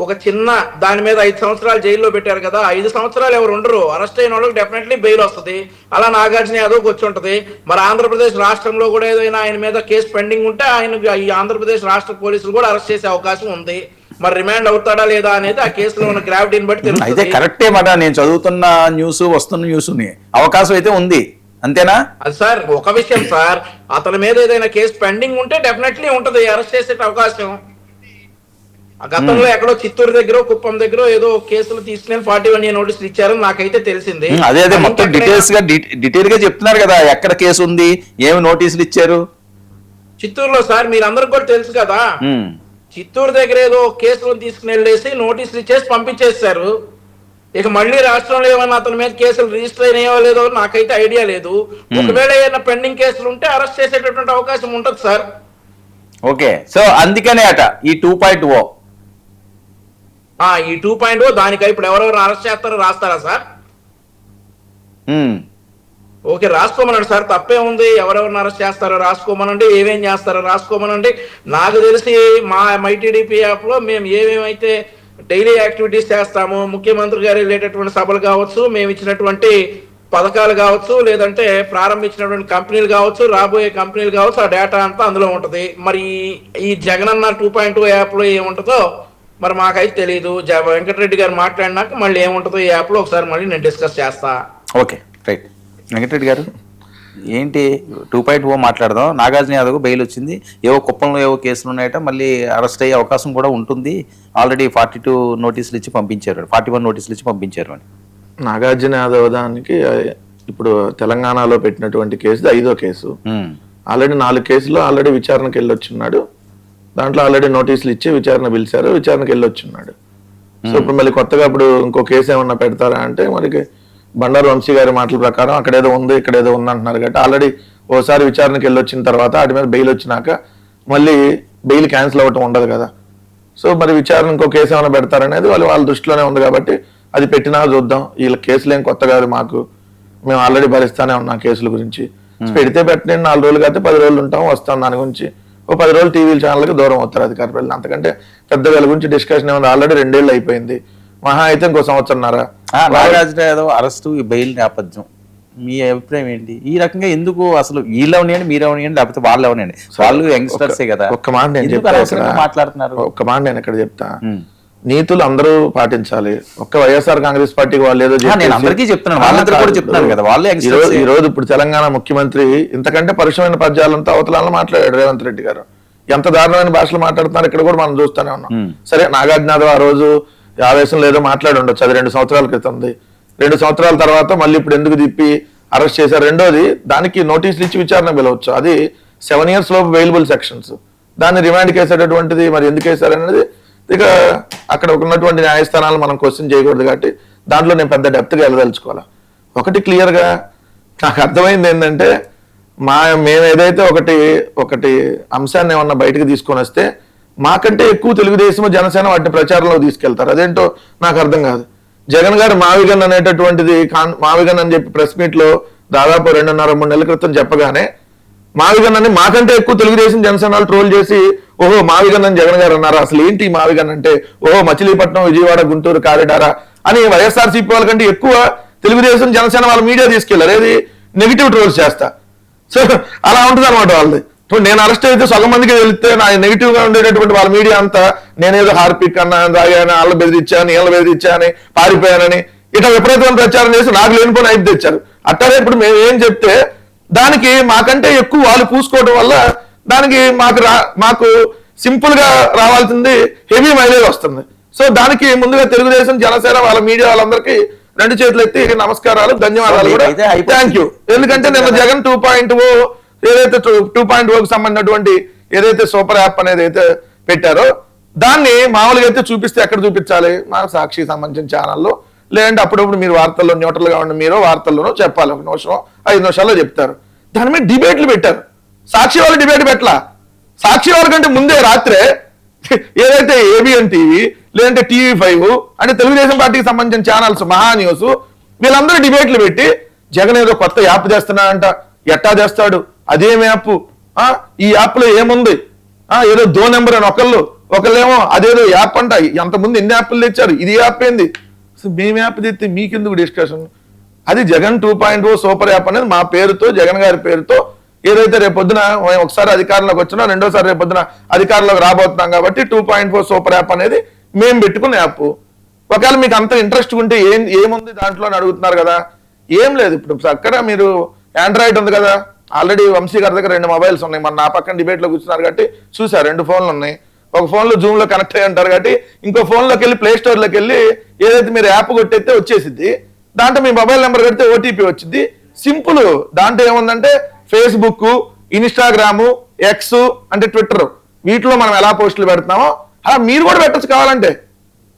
ఒక చిన్న దాని మీద 5 సంవత్సరాలు జైల్లో పెట్టారు కదా, 5 సంవత్సరాలు ఎవరు ఉండరు. అరెస్ట్ అయిన వాళ్ళకి డెఫినెట్లీ బెయిల్ వస్తుంది. అలా నాగార్జున యాదవ్కి వచ్చి ఉంటది. మరి ఆంధ్రప్రదేశ్ రాష్ట్రంలో కూడా ఏదైనా ఆయన మీద కేసు పెండింగ్ ఉంటే ఆయన ఈ ఆంధ్రప్రదేశ్ రాష్ట్ర పోలీసులు కూడా అరెస్ట్ చేసే అవకాశం ఉంది. మరి రిమాండ్ అవుతాడా లేదా అనేది ఆ కేసులో ఉన్న గ్రావిటీని బట్టి తెలుస్తుంది. అయితే కరెక్టే మాట, నేను చదువుతున్న న్యూస్ వస్తున్న న్యూస్ అవకాశం అయితే ఉంది, అంతేనా? అది సార్ ఒక విషయం సార్. అతని మీద ఏదైనా కేసు పెండింగ్ ఉంటే డెఫినెట్లీ ఉంటది, అరెస్ట్ చేసే అవకాశం. ఆ గతంలో ఎక్కడో చిత్తూరు దగ్గర కుప్పం దగ్గర ఏదో కేసులు తీసుకుని 41A నోటీసులు ఇచ్చారని నాకైతే తెలిసింది. అదే మొత్తం డీటెయిల్ గా చెప్తున్నారు కదా, ఎక్కడ కేసు ఉంది, ఏమి నోటీసులు ఇచ్చారు. చిత్తూరులో సార్ మీరందరికి కూడా తెలుసు కదా, చిత్తూరు దగ్గర ఏదో కేసులను తీసుకుని వెళ్ళేసి నోటీసులు ఇచ్చేసి పంపించేస్తారు. ఇక మళ్ళీ రాష్ట్రంలో ఏమన్నా అతని మీద కేసులు రిజిస్టర్ అయినాయో లేదో నాకైతే ఐడియా లేదు. ఒకవేళ ఏమైనా పెండింగ్ కేసులు ఉంటే అరెస్ట్ చేసేటటువంటి అవకాశం ఉంటుంది సార్. ఓకే, సో అందుకనే అట ఈ 2.0 ఈ 2.0 దానికై ఇప్పుడు ఎవరెవరు అరెస్ట్ చేస్తారో రాస్తారా సార్? ఓకే, రాసుకోమనండి సార్, తప్పే ఉంది. ఎవరెవరిని అరెస్ట్ చేస్తారో రాసుకోమనండి, ఏమేం చేస్తారో రాసుకోమనండి. నాకు తెలిసి మా మైటీడీపీ యాప్ లో మేము ఏమేమైతే డైలీ యాక్టివిటీస్ చేస్తాము, ముఖ్యమంత్రి గారు వెళ్ళేటటువంటి సభలు కావచ్చు, మేము ఇచ్చినటువంటి పథకాలు కావచ్చు, లేదంటే ప్రారంభించినటువంటి కంపెనీలు కావచ్చు, రాబోయే కంపెనీలు కావచ్చు, ఆ డేటా అంతా అందులో ఉంటది. మరి ఈ జగనన్న 2.0 యాప్ లో ఏముంటుందో మరి మాకైతే తెలియదు. వెంకటరెడ్డి గారు మాట్లాడినాక మళ్ళీ ఏముంటుందో ఈ యాప్ లో ఒకసారి మళ్ళీ నేను డిస్కస్ చేస్తా. Okay right. వెంకటరెడ్డి గారు ఏంటి 2.0 మాట్లాడదాం. నాగార్జున యాదవ్ బెయిల్ వచ్చింది, ఏవో కుప్పంలో ఏవో కేసులు ఉన్నాయట, మళ్ళీ అరెస్ట్ అయ్యే అవకాశం కూడా ఉంటుంది. ఆల్రెడీ 42 నోటీసులు ఇచ్చి పంపించారు, 41 నోటీసులు ఇచ్చి పంపించారు అని. నాగార్జున యాదవ్ దానికి ఇప్పుడు తెలంగాణలో పెట్టినటువంటి కేసు 5వ కేసు. ఆల్రెడీ 4 కేసులు ఆల్రెడీ విచారణకు వెళ్ళొచ్చున్నాడు. దాంట్లో ఆల్రెడీ నోటీసులు ఇచ్చి విచారణ పిలిచారు, విచారణకు వెళ్ళొచ్చున్నాడు. సో ఇప్పుడు మళ్ళీ కొత్తగా ఇప్పుడు ఇంకో కేసు ఏమన్నా పెడతారా అంటే మనకి బండారు వంశీ గారి మాటల ప్రకారం అక్కడేదో ఉంది ఇక్కడేదో ఉంది అంటున్నారు కాబట్టి ఆల్రెడీ ఓసారి విచారణకు వెళ్ళొచ్చిన తర్వాత వాటి మీద బెయిల్ వచ్చినాక మళ్ళీ బెయిల్ క్యాన్సిల్ అవ్వటం ఉండదు కదా. సో మరి విచారణ ఇంకో కేసు ఏమైనా పెడతారనేది వాళ్ళ దృష్టిలోనే ఉంది కాబట్టి అది పెట్టినా చూద్దాం. వీళ్ళ కేసులు ఏం కొత్త కాదు, మాకు మేము ఆల్రెడీ భరిస్తానే ఉన్నాం కేసుల గురించి. పెడితే పెట్టిన 4 రోజులు కాకపోతే 10 రోజులు ఉంటాం, వస్తాం. దాని గురించి ఓ 10 రోజులు టీవీ ఛానల్కి దూరం అవుతారు అధికార ప్రజలు. అంతకంటే పెద్ద వీళ్ళ గురించి డిస్కషన్ ఏమైనా ఆల్రెడీ 2 ఏళ్ళు అయిపోయింది, మహా అయితే ఇంకో సంవత్సరంన్నర. నాగార్జున యాదవ్ అరెస్టు, ఈ బెయిల్ నేపథ్యం మీ అభిప్రాయం ఏంటి? ఈ రకంగా ఎందుకు అసలు వీళ్ళు అవనియండి, మీరు అవనియండి, లేకపోతే వాళ్ళు అవనియండి, వాళ్ళు యంగ్స్టర్సే కదా. ఒక్క మాట నేను మాట్లాడుతున్నారు, ఒక్క మాట నేను ఇక్కడ చెప్తా. నీతులు అందరూ పాటించాలి. ఒక్క వైఎస్ఆర్ కాంగ్రెస్ పార్టీకి వాళ్ళు ఏదో అందరికీ చెప్తున్నాను, వాళ్ళందరూ కూడా చెప్తున్నారు కదా. వాళ్ళే ఈ రోజు ఇప్పుడు తెలంగాణ ముఖ్యమంత్రి ఇంతకంటే పరుషమైన పద్యాలంతా అవతలాలను మాట్లాడాడు రేవంత్ రెడ్డి గారు. ఎంత దారుణమైన భాషలు మాట్లాడుతున్నారు ఇక్కడ కూడా మనం చూస్తూనే ఉన్నాం. సరే, నాగార్జున యాదవ్ ఆ రోజు ఆవేశం లేదో మాట్లాడి ఉండొచ్చు, అది 2 సంవత్సరాల క్రితంది. 2 సంవత్సరాల తర్వాత మళ్ళీ ఇప్పుడు ఎందుకు తిప్పి అరెస్ట్ చేశారు? రెండోది, దానికి నోటీసులు ఇచ్చి విచారణ పిలవచ్చు. అది 7 years లోపు అవైలబుల్ సెక్షన్స్. దాన్ని రిమాండ్కి వేసేటటువంటిది మరి ఎందుకు వేశారు అనేది ఇక అక్కడ ఉన్నటువంటి న్యాయస్థానాలు మనం క్వశ్చన్ చేయకూడదు కాబట్టి దాంట్లో నేను పెద్ద డెప్త్గా వెళ్ళదలుచుకోవాలి. ఒకటి క్లియర్గా నాకు అర్థమైంది ఏంటంటే, మేము ఏదైతే ఒకటి అంశాన్ని ఏమన్నా బయటకు తీసుకొని వస్తే మాకంటే ఎక్కువ తెలుగుదేశం జనసేన వాటిని ప్రచారంలో తీసుకెళ్తారు. అదేంటో నాకు అర్థం కాదు. జగన్ గారు మావిగన్ అనేటటువంటిది మావిగన్ అని చెప్పి ప్రెస్ మీట్ లో దాదాపు 2.5-3 నెలల క్రితం చెప్పగానే మావిగన్ అని మాకంటే ఎక్కువ తెలుగుదేశం జనసేన ట్రోల్ చేసి ఓహో మావిగన్ అని జగన్ గారు అన్నారు. అసలు ఏంటి మావిగన్ అంటే? ఓహో మచిలీపట్నం, విజయవాడ, గుంటూరు కారిడారా అని వైఎస్ఆర్సీపీ వాళ్ళకంటే ఎక్కువ తెలుగుదేశం జనసేన వాళ్ళ మీడియా తీసుకెళ్లారు. ఏది నెగిటివ్ ట్రోల్స్ చేస్తా. సో అలా ఉంటుంది అనమాట వాళ్ళది. నేను అరెస్ట్ అయితే సగం మందికి వెళ్తే నా నెగిటివ్ గా ఉండేటటువంటి వాళ్ళ మీడియా అంతా నేనేదో హార్పిక్ అన్నా తాగాను, వాళ్ళ బెదిరించాను, వీళ్ళ బెదిరించాను, పారిపోయానని ఇట్లా విపరీతమైన ప్రచారం చేసి నాకు లేనిపోయిన అయిపు తెచ్చారు. అట్టారే ఇప్పుడు మేము ఏం చెప్తే దానికి మాకంటే ఎక్కువ వాళ్ళు పూసుకోవడం వల్ల దానికి మాకు సింపుల్ గా రావాల్సింది హెవీ మైలేజ్ వస్తుంది. సో దానికి ముందుగా తెలుగుదేశం జనసేన వాళ్ళ మీడియా వాళ్ళందరికీ 2 చేతులు ఎత్తి నమస్కారాలు, ధన్యవాదాలు కూడా, థ్యాంక్ యూ. ఎందుకంటే నేను జగన్ 2.0 ఏదైతే 2.0కి సంబంధించినటువంటి ఏదైతే సూపర్ యాప్ అనేది అయితే పెట్టారో దాన్ని మామూలుగా అయితే చూపిస్తే ఎక్కడ చూపించాలి? మా సాక్షికి సంబంధించిన ఛానల్లో, లేదంటే అప్పుడప్పుడు మీరు వార్తల్లో న్యూట్రల్ గా ఉండి మీరు వార్తల్లోనూ చెప్పాలి. 1 నిమిషం 5 నిమిషాల్లో చెప్తారు. దాని మీద డిబేట్లు పెట్టారు. సాక్షి వాళ్ళు డిబేట్ పెట్టలా. సాక్షి వాళ్ళ కంటే ముందే రాత్రే ఏదైతే ఏబిఎన్ టీవీ లేదంటే TV5 అంటే తెలుగుదేశం పార్టీకి సంబంధించిన ఛానల్స్, మహా న్యూస్, వీళ్ళందరూ డిబేట్లు పెట్టి జగన్ ఏదో కొత్త యాప్ చేస్తున్నాడంట, ఎట్టా చేస్తాడు, అదేం యాప్, ఈ యాప్ లో ఏముంది, ఏదో దో నెంబర్ అని ఒకళ్ళేమో అదేదో యాప్ అంట, ఎంతమంది ఎన్ని యాప్లు తెచ్చారు, ఇది యాప్ ఏంది, మేము యాప్ తెస్తే మీకెందుకు డిస్కషన్? అది జగన్ 2.0 సూపర్ యాప్ అనేది మా పేరుతో, జగన్ గారి పేరుతో ఏదైతే రేపొద్దున ఒకసారి అధికారంలోకి వచ్చినా రెండోసారి రేపొద్దున అధికారంలోకి రాబోతున్నాం కాబట్టి 2.0 సూపర్ యాప్ అనేది మేము పెట్టుకున్న యాప్. ఒకవేళ మీకు అంత ఇంట్రెస్ట్ ఉంటే ఏముంది దాంట్లో అని అడుగుతున్నారు కదా. ఏం లేదు, ఇప్పుడు చక్కగా మీరు ఆండ్రాయిడ్ ఉంది కదా, ఆల్రెడీ వంశీ గారి దగ్గర 2 మొబైల్స్ ఉన్నాయి, మన నా పక్కన డిబేట్ లో కూర్చున్నారు కాబట్టి చూసారు 2 ఫోన్లు ఉన్నాయి. ఒక ఫోన్ లో జూమ్ లో కనెక్ట్ అయ్యి ఉంటారు కాబట్టి ఇంకో ఫోన్ లోకి వెళ్ళి ప్లే స్టోర్ లోకి వెళ్ళి ఏదైతే మీరు యాప్ కొట్టేస్తే వచ్చేసిద్ది, దాంట్లో మీ మొబైల్ నెంబర్ కడితే ఓటీపీ వచ్చింది. సింపుల్. దాంట్లో ఏముందంటే ఫేస్బుక్, ఇన్స్టాగ్రామ్, ఎక్స్ అంటే ట్విట్టర్, వీటిలో మనం ఎలా పోస్టులు పెడుతున్నామో అలా మీరు కూడా పెట్టచ్చు. కావాలంటే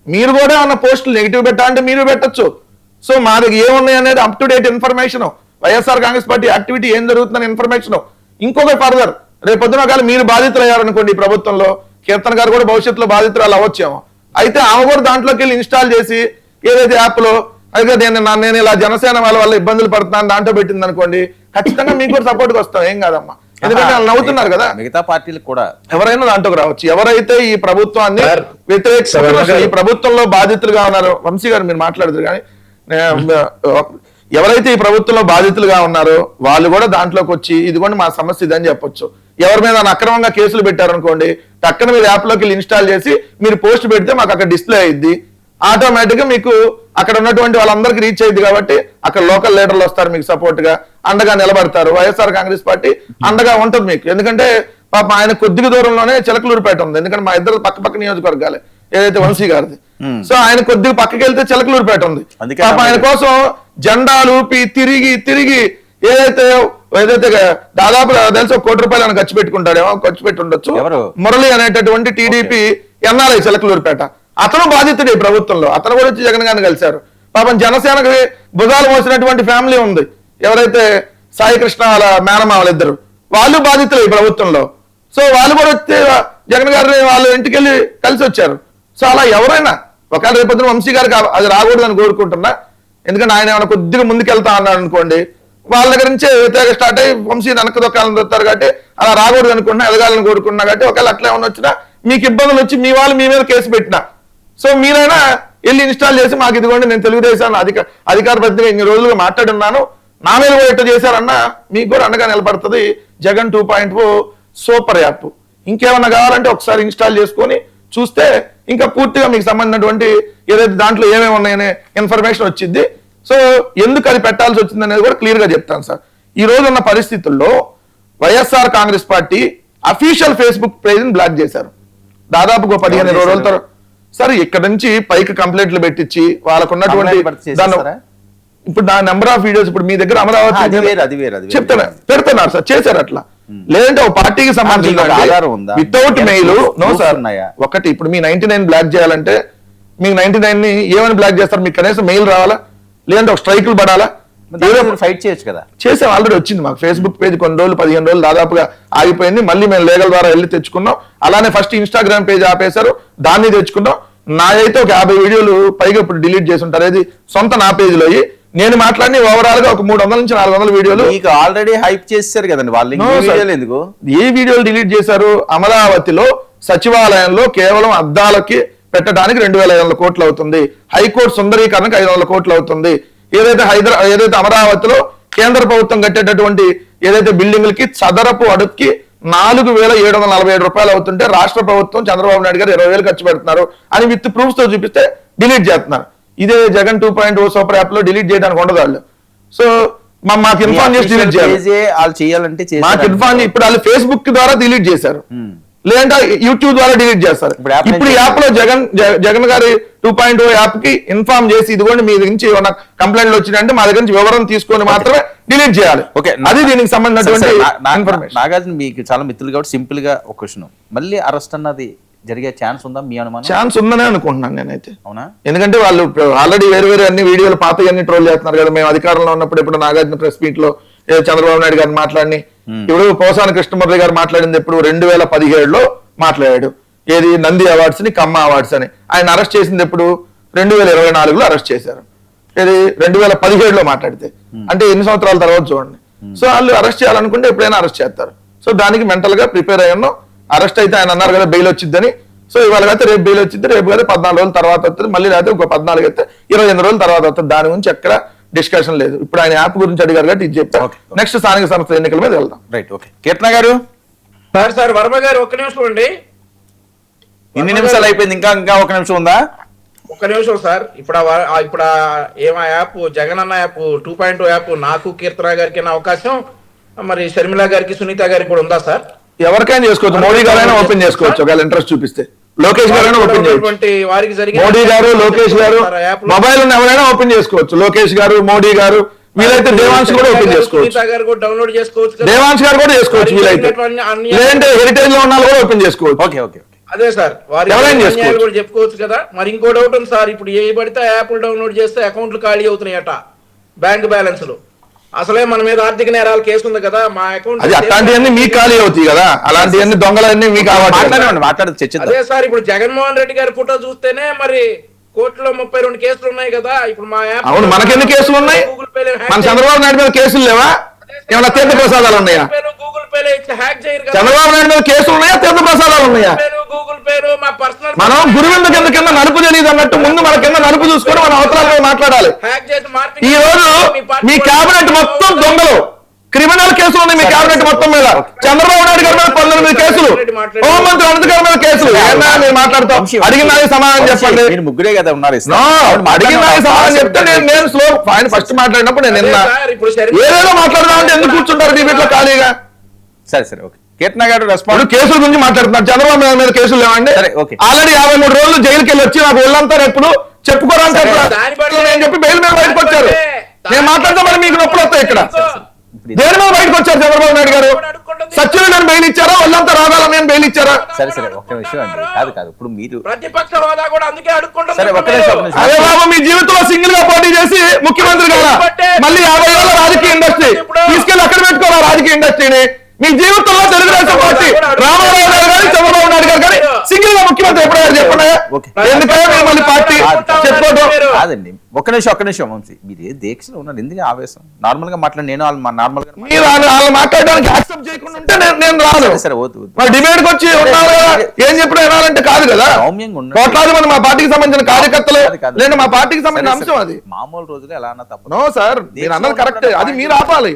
మీరు కూడా ఏమన్నా పోస్టులు నెగిటివ్ పెట్టాలంటే మీరు పెట్టచ్చు. సో మా దగ్గర ఏమున్నాయి అనేది up to date information, YSR Congress party activity ఏం జరుగుతుందని ఇన్ఫర్మేషన్. ఇంకొక ఫర్దర్ రేపొద్దున కాదు మీరు బాధితులు అయ్యారనుకోండి ఈ ప్రభుత్వంలో, కీర్తన గారు కూడా భవిష్యత్తులో బాధితురాలు అవ్వచ్చేమో, అయితే ఆమె కూడా దాంట్లోకి వెళ్ళి ఇన్స్టాల్ చేసి ఏదైతే యాప్ లో అయితే నేను ఇలా జనసేన వాళ్ళ వల్ల ఇబ్బందులు పడుతున్నాను దాంట్లో పెట్టింది అనుకోండి, ఖచ్చితంగా మీకు కూడా సపోర్ట్కి వస్తాం, ఏం కాదమ్మా. ఎందుకంటే వాళ్ళు నవ్వుతున్నారు కదా, మిగతా పార్టీలకు కూడా ఎవరైనా ఎవరైనా దాంట్లోకి రావచ్చు. ఎవరైతే ఈ ప్రభుత్వాన్ని వ్యతిరేకిస్తున్నారు, ఈ ప్రభుత్వంలో బాధితులుగా ఉన్నారు, వంశీ గారు మీరు మాట్లాడుతారు కానీ ఎవరైతే ఈ ప్రభుత్వంలో బాధితులుగా ఉన్నారో వాళ్ళు కూడా దాంట్లోకి వచ్చి ఇదిగోండి మా సమస్య ఇదని చెప్పొచ్చు. ఎవరి మీద అక్రమంగా కేసులు పెట్టారనుకోండి, టక్కన మీరు యాప్ లోకి ఇన్స్టాల్ చేసి మీరు పోస్ట్ పెడితే మాకు అక్కడ డిస్ప్లే అయ్యిద్ది, ఆటోమేటిక్ గా మీకు అక్కడ ఉన్నటువంటి వాళ్ళందరికీ రీచ్ అయ్యింది కాబట్టి అక్కడ లోకల్ లీడర్లు వస్తారు, మీకు సపోర్ట్ గా అండగా నిలబడతారు. వైఎస్ఆర్ కాంగ్రెస్ పార్టీ అండగా ఉంటుంది మీకు. ఎందుకంటే పాప ఆయన కొద్దిగా దూరంలోనే చిలకలూరుపేట ఉంది, ఎందుకంటే మా ఇద్దరు పక్క నియోజకవర్గాలే ఏదైతే వంశీ గారిది. సో ఆయన కొద్దిగా పక్కకి వెళ్తే చిలకలూరుపేట ఉంది. పాప ఆయన కోసం జెండాలు ఊపి తిరిగి ఏదైతే దాదాపు తెలిసి ₹1 కోటి ఆయన ఖర్చు పెట్టుకుంటాడేమో, ఖర్చు పెట్టి ఉండొచ్చు. మురళి అనేటటువంటి టీడీపీ ఎన్ఆర్ఐ చిలకలూరుపేట, అతను బాధితుడు ఈ ప్రభుత్వంలో, అతను కూడా వచ్చి జగన్ గారిని కలిశారు. పాపం జనసేనకి భుజాలు మోసినటువంటి ఫ్యామిలీ ఉంది, ఎవరైతే సాయి కృష్ణ వాళ్ళ మేనమావలు ఇద్దరు, వాళ్ళు బాధితులు ఈ ప్రభుత్వంలో. సో వాళ్ళు కూడా వచ్చి జగన్ గారిని వాళ్ళ ఇంటికి వెళ్ళి కలిసి వచ్చారు. సో అలా ఎవరైనా ఒకవేళ రేపొద్దున వంశీ గారికి అది రాకూడదని కోరుకుంటున్నా, ఎందుకంటే ఆయన ఏమైనా కొద్దిగా ముందుకెళ్తా అన్నాడు అనుకోండి, వాళ్ళ దగ్గర నుంచే వ్యతిరేక స్టార్ట్ అయ్యి వంశీ వెనక దొక్కాలని దొరుకుతారు కాబట్టి అలా రాకూడదు అనుకుంటున్నా, ఎదగాలని కోరుకుంటున్నా కాబట్టి ఒకవేళ అట్లా ఏమన్నా వచ్చినా మీకు ఇబ్బందులు వచ్చి మీ వాళ్ళు మీ మీద కేసు పెట్టినా, సో మీరైనా వెళ్ళి ఇన్స్టాల్ చేసి మాకు ఇదిగోండి నేను తెలుగుదేశాన్ని అధికార ప్రతినిధిగా ఇన్ని రోజులుగా మాట్లాడున్నాను, నా మీద కూడా ఎట్లా చేశారన్నా మీకు కూడా అండగా నిలబడుతుంది జగన్ 2.0 సూపర్ యాప్. ఇంకేమన్నా కావాలంటే ఒకసారి ఇన్స్టాల్ చేసుకొని చూస్తే ఇంకా పూర్తిగా మీకు సంబంధించినటువంటి ఏదైతే దాంట్లో ఏమేమి ఉన్నాయనే ఇన్ఫర్మేషన్ వచ్చింది. సో ఎందుకు అది పెట్టాల్సి వచ్చింది అనేది కూడా క్లియర్ గా చెప్తాను సార్. ఈ రోజు ఉన్న పరిస్థితుల్లో YSR Congress party official Facebook page ని బ్లాక్ చేశారు. దాదాపు 15-20 రోజుల తర్వాత సార్ ఇక్కడ నుంచి పైకి కంప్లైంట్లు పెట్టించి వాళ్ళకు ఉన్నటువంటి ఇప్పుడు నా నెంబర్ ఆఫ్ వీడియోస్ ఇప్పుడు మీ దగ్గర అమరావతి చెప్తాను పెడుతున్నారు సార్, చేశారు అట్లా. లేదంటే ఒక పార్టీకి సంబంధించిన వితౌట్ మెయిల్ నో సార్. ఒకటి ఇప్పుడు మీ 99 బ్లాక్ చేయాలంటే మీకు 99 ని ఏమని బ్లాక్ చేస్తారు, మీకు కనీసం మెయిల్ రావాలా, లేదంటే ఒక స్ట్రైకులు పడాలా, ఫైట్ చేయొచ్చు కదా. చేసాం, ఆల్రెడీ వచ్చింది మాకు ఫేస్బుక్ పేజ్ కొన్ని రోజులు 15 రోజులు దాదాపుగా ఆగిపోయింది, మళ్ళీ మేము లీగల్ ద్వారా వెళ్ళి తెచ్చుకున్నాం. అలానే ఫస్ట్ ఇన్స్టాగ్రామ్ పేజ్ ఆపేశారు, దాన్ని తెచ్చుకున్నాం. నా అయితే ఒక 50 వీడియోలు పైగా ఇప్పుడు డిలీట్ చేసి ఉంటారు, అది సొంత నా పేజ్ లో. నేను మాట్లాడి ఓవరాల్ గా ఒక 300 నుంచి 400 వీడియోలు ఆల్రెడీ హైప్ చేశారు కదండి వాళ్ళు. ఎందుకు ఏ వీడియోలు డిలీట్ చేశారు? అమరావతిలో సచివాలయంలో కేవలం అద్దాలకి పెట్టడానికి 2,500 కోట్లు అవుతుంది, హైకోర్టు సుందరీకరణకు 500 కోట్లు అవుతుంది, ఏదైతే అమరావతిలో కేంద్ర ప్రభుత్వం కట్టేటటువంటి ఏదైతే బిల్డింగ్లకి చదరపు అడుక్కి 4,747 రూపాయలు అవుతుంటే రాష్ట్ర ప్రభుత్వం చంద్రబాబు నాయుడు గారు 20,000 ఖర్చు పెడుతున్నారు అని విత్ ప్రూఫ్స్ తో చూపిస్తే డిలీట్ చేస్తున్నారు. ఇదే జగన్ 2.0 సూపర్ యాప్ లో డిలీట్ చేయడానికి ఉండదు వాళ్ళు. సో మాకు ఇన్ఫార్మ్ చేసి డిలీట్ చేయాలంటే మాకు ఇన్ఫార్మ్ ఇప్పుడు వాళ్ళు ఫేస్బుక్ ద్వారా డిలీట్ చేశారు, లేదంటే యూట్యూబ్ ద్వారా డిలీట్ చేస్తారు. ఇప్పుడు యాప్ లో జగన్ గారి 2.0 యాప్ కి ఇన్ఫార్మ్ చేసి ఇదిగోండి మీ నుంచి ఏమైనా కంప్లైంట్లు వచ్చినాయంటే మా దగ్గర నుంచి వివరం తీసుకొని మాత్రమే డిలీట్ చేయాలి. ఓకే, అది దీనికి సంబంధించినటువంటి ఇన్ఫర్మేషన్. నాగార్జున మీకు చాలా మిత్రులు కాబట్టి సింపుల్ గా ఒక క్వశ్చన్, మళ్ళీ అరెస్ట్ అన్నది జరిగే ఛాన్స్ ఉందా మీ అనుమానం? ఛాన్స్ ఉందనే అనుకుంటున్నాను నేనైతే. అవునా? ఎందుకంటే వాళ్ళు ఆల్రెడీ వేరే అన్ని వీడియోలు పాత అన్ని ట్రోల్ చేస్తున్నారు కదా. మేము అధికారంలో ఉన్నప్పుడు ఇప్పుడు నాగార్జున ప్రెస్ మీట్ లో చంద్రబాబు నాయుడు గారిని మాట్లాడి, ఇప్పుడు పోసాని కృష్ణమురళి గారు మాట్లాడింది ఎప్పుడు 2017లో మాట్లాడాడు, ఏది నంది అవార్డ్స్ ని కమ్మ అవార్డ్స్ అని. ఆయన అరెస్ట్ చేసింది ఎప్పుడు 2024లో అరెస్ట్ చేశారు, ఏది 2017లో మాట్లాడితే, అంటే ఎన్ని సంవత్సరాల తర్వాత చూడండి. సో వాళ్ళు అరెస్ట్ చేయాలనుకుంటే ఎప్పుడైనా అరెస్ట్ చేస్తారు. సో దానికి మెంటల్ గా ప్రిపేర్ అయ్యాను. అరెస్ట్ అయితే ఆయన అన్నారు కదా బెయిల్ వచ్చిద్దని, సో ఇవాళ అయితే రేపు బెయిల్ వచ్చింది, రేపు అయితే 14 రోజుల తర్వాత వస్తుంది, మళ్ళీ లేకపోతే ఇంకో 14 అయితే 28 రోజుల తర్వాత వస్తుంది. దాని గురించి ఎక్కడ డిస్కషన్ లేదు. ఇప్పుడు ఆయన యాప్ గురించి అడిగారు కాబట్టి ఇది చెప్పారు. నెక్స్ట్ స్థానిక సంస్థల ఎన్నికల మీద వెళ్దాం. Right, okay. కీర్తన గారు. సార్ వర్మ గారు ఒక్క నిమిషం అండి. ఎన్ని నిమిషాలు అయిపోయింది? ఇంకా ఒక నిమిషం ఉందా? ఒక్క నిమిషం సార్. ఇప్పుడు ఏమా యాప్ జగన్ అన్న యాప్ 2.0 యాప్ నాకు కీర్తన గారికి అవకాశం మరి షర్మిల గారికి సునీత గారికి కూడా ఉందా సార్? ఎవరికైనా చేసుకోవచ్చు, మోడీ గారైనా ఓపెన్ చేసుకోవచ్చు ఒకవేళ ఇంట్రెస్ట్ చూపిస్తే. లోకేష్ గారైనా ఓపెన్ చేయొచ్చు. వారికి జరిగిన మోడీ గారు, లోకేష్ గారు మొబైల్ ఎవరైనా ఓపెన్ చేసుకోవచ్చు. లోకేష్ గారు, మోడీ గారు, వీలైతే దేవాంశ్ కూడా ఓపెన్ చేసుకోవచ్చు. సునీత గారు కూడా డౌన్లోడ్ చేసుకోవచ్చు. దేవాంశ్ గారు కూడా చేసుకోవచ్చు వీలైతే. లేదంటే హెరిటేజ్ లో ఉన్న వాళ్ళు కూడా ఓపెన్ చేసుకోవచ్చు. ఓకే ఓకే అదే సార్, వారి ఎవరైనా చేసుకోవచ్చు. కూడా చెప్పుకోవచ్చు కదా. మరి ఇంకో డౌట్ ఉంది సార్, ఇప్పుడు ఏ పడితే యాప్లు డౌన్లోడ్ చేస్తే అకౌంట్లు ఖాళీ అవుతున్నాయట, బ్యాంక్ బ్యాలెన్స్లు. అసలే మన మీద ఆర్థిక నేరాల కేసు ఉంది కదా, మా అకౌంట్ అది అట్లాంటివన్నీ మీకు ఖాళీ అవుతాయి కదా, అలాంటివన్నీ దొంగలన్నీ మీకు మాట్లాడదు చర్చిద్దాం. అదే సార్, ఇప్పుడు జగన్మోహన్ రెడ్డి గారి ఫోటో చూస్తేనే మరి కోర్టులో 32 కేసులు ఉన్నాయి కదా. ఇప్పుడు మా యాప్ అవును, మనకెన్ని కేసులు ఉన్నాయి? గూగుల్ పే మన చంద్రబాబు నాయుడు మీద కేసులు లేవా? ఏమైనా తీర్థ ప్రసాదాలు ఉన్నాయా? గూగుల్ పే హ్యాక్ చేయరు కదా. చంద్రబాబు నాయుడు మీద కేసులు ఉన్నాయా? తీర్థ ప్రసాదాలు ఉన్నాయా? గూగుల్ పే మా పర్సనల్ మనం గురువింద కింద నలుపు తెలియదు అన్నట్టు ముందు మన కింద నలుపు చూసుకొని మన అవసరాలు మాట్లాడాలి. హ్యాక్ చేసి ఈ రోజు మీ కేబినెట్ మొత్తం దొంగలు, క్రిమినల్ కేసులు ఉన్నాయి మీ కేబినెట్ మొత్తం మీద. చంద్రబాబు నాయుడు గారి మీద 19 కేసులు, హోంమంత్రి అనంత్ గారి మీద కేసులు. మీరు మాట్లాడతాం, అడిగిన దానికి సమాధానం చెప్పండి. మీరు ముగ్గురే కదా ఉన్నారు. అడిగిన దానికి సమాధానం చెప్తే నేను స్లో ఆయన ఫస్ట్ మాట్లాడినప్పుడు నేను నిన్న ఏదేదో మాట్లాడదామంటే ఎందుకు కూర్చుంటారు దీంట్లో ఖాళీగా? సరే ఓకే. కీర్తన గారు ఇప్పుడు రెస్పాన్స్. కేసుల గురించి మాట్లాడుతున్నారు. చంద్రబాబు నాయుడు మీద కేసులు లేవండి. సరే, ఓకే. ఆల్రెడీ 53 రోజులు జైలుకి వెళ్ళి వచ్చి నాకు ఒళ్ళంతా ఎప్పుడు చెప్పుకోవడానికి నేను చెప్పి బెయిల్ మీద బయటకు వచ్చారు. నేను మాట్లాడితే మరి మీకు నొప్పులు వస్తాయి ఇక్కడ. దేని మీద బయటకు వచ్చారు చంద్రబాబు నాయుడు గారు? సచివులు నేను బెయిల్ ఇచ్చారా? ఒళ్ళంతా రాగాలని నేను బెయిల్ ఇచ్చారా? సరే ఒక్క విషయం అండి. కాదు ఇప్పుడు మీరు ప్రతిపక్ష హోదా కూడా అందుకే అడుక్కుంటారు. సరే ఒక్క నిమిషం. అదే బాబు, మీ జీవితంలో సింగిల్ గా పోటీ చేసి ముఖ్యమంత్రి కదా, మళ్ళీ 50 ఏళ్ళ రాజకీయ ఇండస్ట్రీ తీసుకెళ్లి అక్కడ పెట్టుకోవాలి రాజకీయ ఇండస్ట్రీని. మీ జీవితంలో తెలుగుదేశం పార్టీ రామారావు గారు కానీ చంద్రబాబు నాయుడు గారు కానీ సింగిల్ గా ముఖ్యమంత్రి ఎప్పుడైనా చెప్పండి. ఎందుకంటే మళ్ళీ పార్టీ చెప్పుకోవడం కాదండి. ఒక్క నిమిషం వంశీ, మీరు ఏ దీక్షలో ఉన్నారు? ఎందుకు ఆవేశం? నార్మల్ గా మాట్లాడి నేను నార్మల్ గా మీరు వాళ్ళు మాట్లాడడానికి యాక్సెప్ట్ చేయకుండా ఉంటే నేను రాను. సరే వద్దు. మరి డిబేట్ కి వచ్చి ఉన్నారు కదా, ఏం చెప్పినా వినాలంటే కాదు కదా. సౌమ్యంగా ఉండండి. కోట్లాది మంది మా పార్టీకి సంబంధించిన కార్యకర్తలు లేదా మా పార్టీకి సంబంధించిన అంశం అది. మామూలు రోజులు ఎలా అన్నా తప్ప. నో సార్, మీరు అన్నది కరెక్ట్, అది మీరు ఆపాలి.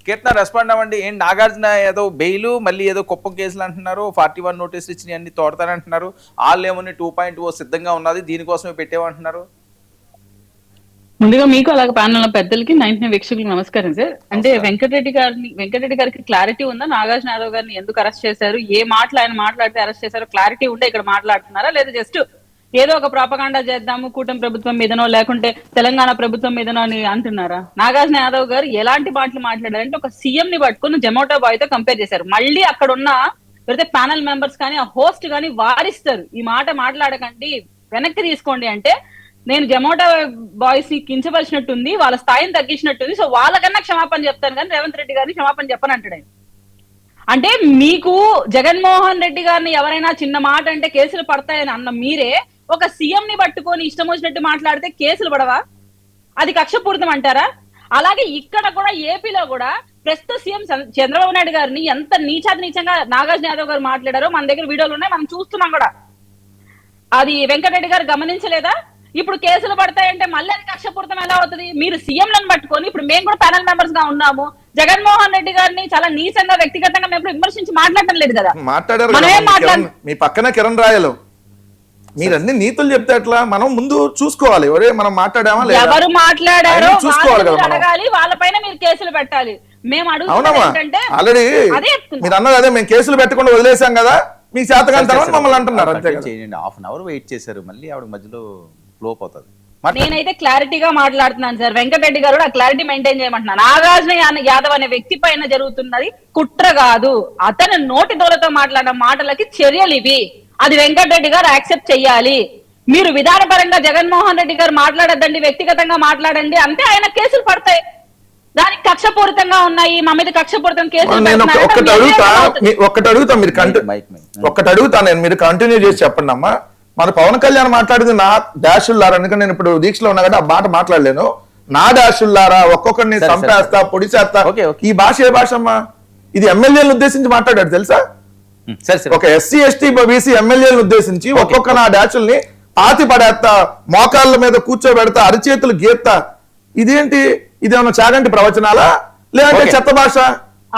కీర్తన రెస్పాండ్ అవ్వండి. ఏం నాగార్జున ఏదో బెయిల్ మళ్ళీ ఏదో కుప్పం కేసులు అంటున్నారు, 41 నోటీసులు ఇచ్చి అన్ని తోడతానంటున్నారు. వాళ్ళు ఏమని 2.0 సిద్ధంగా ఉన్నది, దీనికోసమే పెట్టేమంటున్నారు. ముందుగా మీకు అలాగే ప్యానల్ పెద్దలకి 99 వీక్షకులకు నమస్కారం సార్. అంటే వెంకటరెడ్డి గారికి క్లారిటీ ఉందా? నాగార్జున యాదవ్ గారిని ఎందుకు అరెస్ట్ చేశారు, ఏ మాటలు ఆయన మాట్లాడితే అరెస్ట్ చేశారు, క్లారిటీ ఉంటే ఇక్కడ మాట్లాడుతున్నారా, లేదా జస్ట్ ఏదో ఒక ప్రాపగాండా చేద్దాము కూటమి ప్రభుత్వం మీదనో లేకుంటే తెలంగాణ ప్రభుత్వం మీదనో అని అంటున్నారా? నాగార్జున యాదవ్ గారు ఎలాంటి మాటలు మాట్లాడారంటే ఒక సీఎం ని పట్టుకుని జొమాటో బాయ్ తో కంపేర్ చేశారు. మళ్ళీ అక్కడ ఉన్న ఎవరైతే ప్యానల్ మెంబర్స్ కానీ ఆ హోస్ట్ కానీ వారిస్తారు, ఈ మాట మాట్లాడకండి, వెనక్కి తీసుకోండి అంటే నేను జొమాటో బాయ్స్ ని కించపరిచినట్టుంది, వాళ్ళ స్థాయిని తగ్గించినట్టుంది, సో వాళ్ళకన్నా క్షమాపణ చెప్తాను కానీ రేవంత్ రెడ్డి గారిని క్షమాపణ చెప్పని అంటాడు. అంటే మీకు జగన్మోహన్ రెడ్డి గారిని ఎవరైనా చిన్న మాట అంటే కేసులు పడతాయని అన్న మీరే ఒక సీఎం ని పట్టుకొని ఇష్టం వచ్చినట్టు మాట్లాడితే కేసులు పడవా? అది కక్షపూరితం అంటారా? అలాగే ఇక్కడ కూడా ఏపీలో కూడా ప్రస్తుత సీఎం చంద్రబాబు నాయుడు గారిని ఎంత నీచంగా నాగార్జున యాదవ్ గారు మాట్లాడారో మన దగ్గర వీడియోలు ఉన్నాయి, మనం చూస్తున్నాం కూడా. అది వెంకటరెడ్డి గారు గమనించలేదా? ఇప్పుడు కేసులు పడతాయంటే మళ్ళీ అది కక్షపూరితం ఎలా అవుతుంది? మీరు సీఎంలను పట్టుకొని, ఇప్పుడు మేము కూడా ప్యానల్ మెంబర్స్ గా ఉన్నాము, జగన్మోహన్ రెడ్డి గారిని చాలా నీచంగా వ్యక్తిగతంగా మేము విమర్శించి మాట్లాడటం లేదు కదా. మాట్లాడారు మీ పక్కన కిరణ్ రాయలు. మీరు అన్ని నీతులు చెప్తే అట్లా మనం ముందు చూసుకోవాలి, ఒరే మనం మాట్లాడామా లేదా, ఎవరు మాట్లాడారో చూసుకోవాలి కదా. అడగాలి, వాళ్ళపైన మీరు కేసులు పెట్టాలి. మేము అవునమ్మా, ఆల్రెడీ మీరు అన్నది అదే, మేము కేసులు పెట్టకుండా వదిలేసాం కదా, మీ శాతకాని తర్వాత మమ్మల్ని అంటున్నారు అంతే. హాఫ్ అన్ అవర్ వెయిట్ చేశారు, మళ్ళీ ఆవిడ మధ్యలో ఫ్లో అవుతుంది. నేనైతే క్లారిటీగా మాట్లాడుతున్నాను సార్. వెంకటరెడ్డి గారు ఆ క్లారిటీ మెయింటైన్ చేయమంటున్నాను. నాగార్జున యాదవ్ అనే వ్యక్తి పైన జరుగుతున్నది కుట్ర కాదు, అతను నోటి దోలతో మాట్లాడిన మాటలకి చర్యలు ఇవి. అది వెంకటరెడ్డి గారు యాక్సెప్ట్ చెయ్యాలి. మీరు విధానపరంగా జగన్మోహన్ రెడ్డి గారు మాట్లాడద్దండి, వ్యక్తిగతంగా మాట్లాడండి అంటే ఆయన కేసులు పడతాయి. దానికి కక్షపూరితంగా ఉన్నాయి, మా మీద కక్షపూరితం కేసులు. నేను ఒక్కటి అడుగుతా మీరు కంటిన్యూ చేసి చెప్పండి అమ్మా. మన పవన్ కళ్యాణ్ మాట్లాడింది నా డాషుల్లారా, ఎందుకంటే నేను ఇప్పుడు దీక్షలో ఉన్నా కదా ఆ మాట మాట్లాడలేను. నా డాషుల్లారా, ఒక్కొక్కరిని చంపేస్తా, పొడిచేస్తా, ఈ భాష ఏ భాష అమ్మా? ఇది ఎమ్మెల్యేలను ఉద్దేశించి మాట్లాడాడు తెలుసా? ఒక ఎస్సీ ఎస్టీ బీసీ ఎమ్మెల్యేలను ఉద్దేశించి ఒక్కొక్క నా డాషుల్ని పాతి పడేస్తా, మోకాళ్ళ మీద కూర్చోబెడతా, అరిచేతులు గీత్తా. ఇదేంటి? ఇదేమన్నా చాగంటి ప్రవచనాలా లేదంటే చెత్త భాష?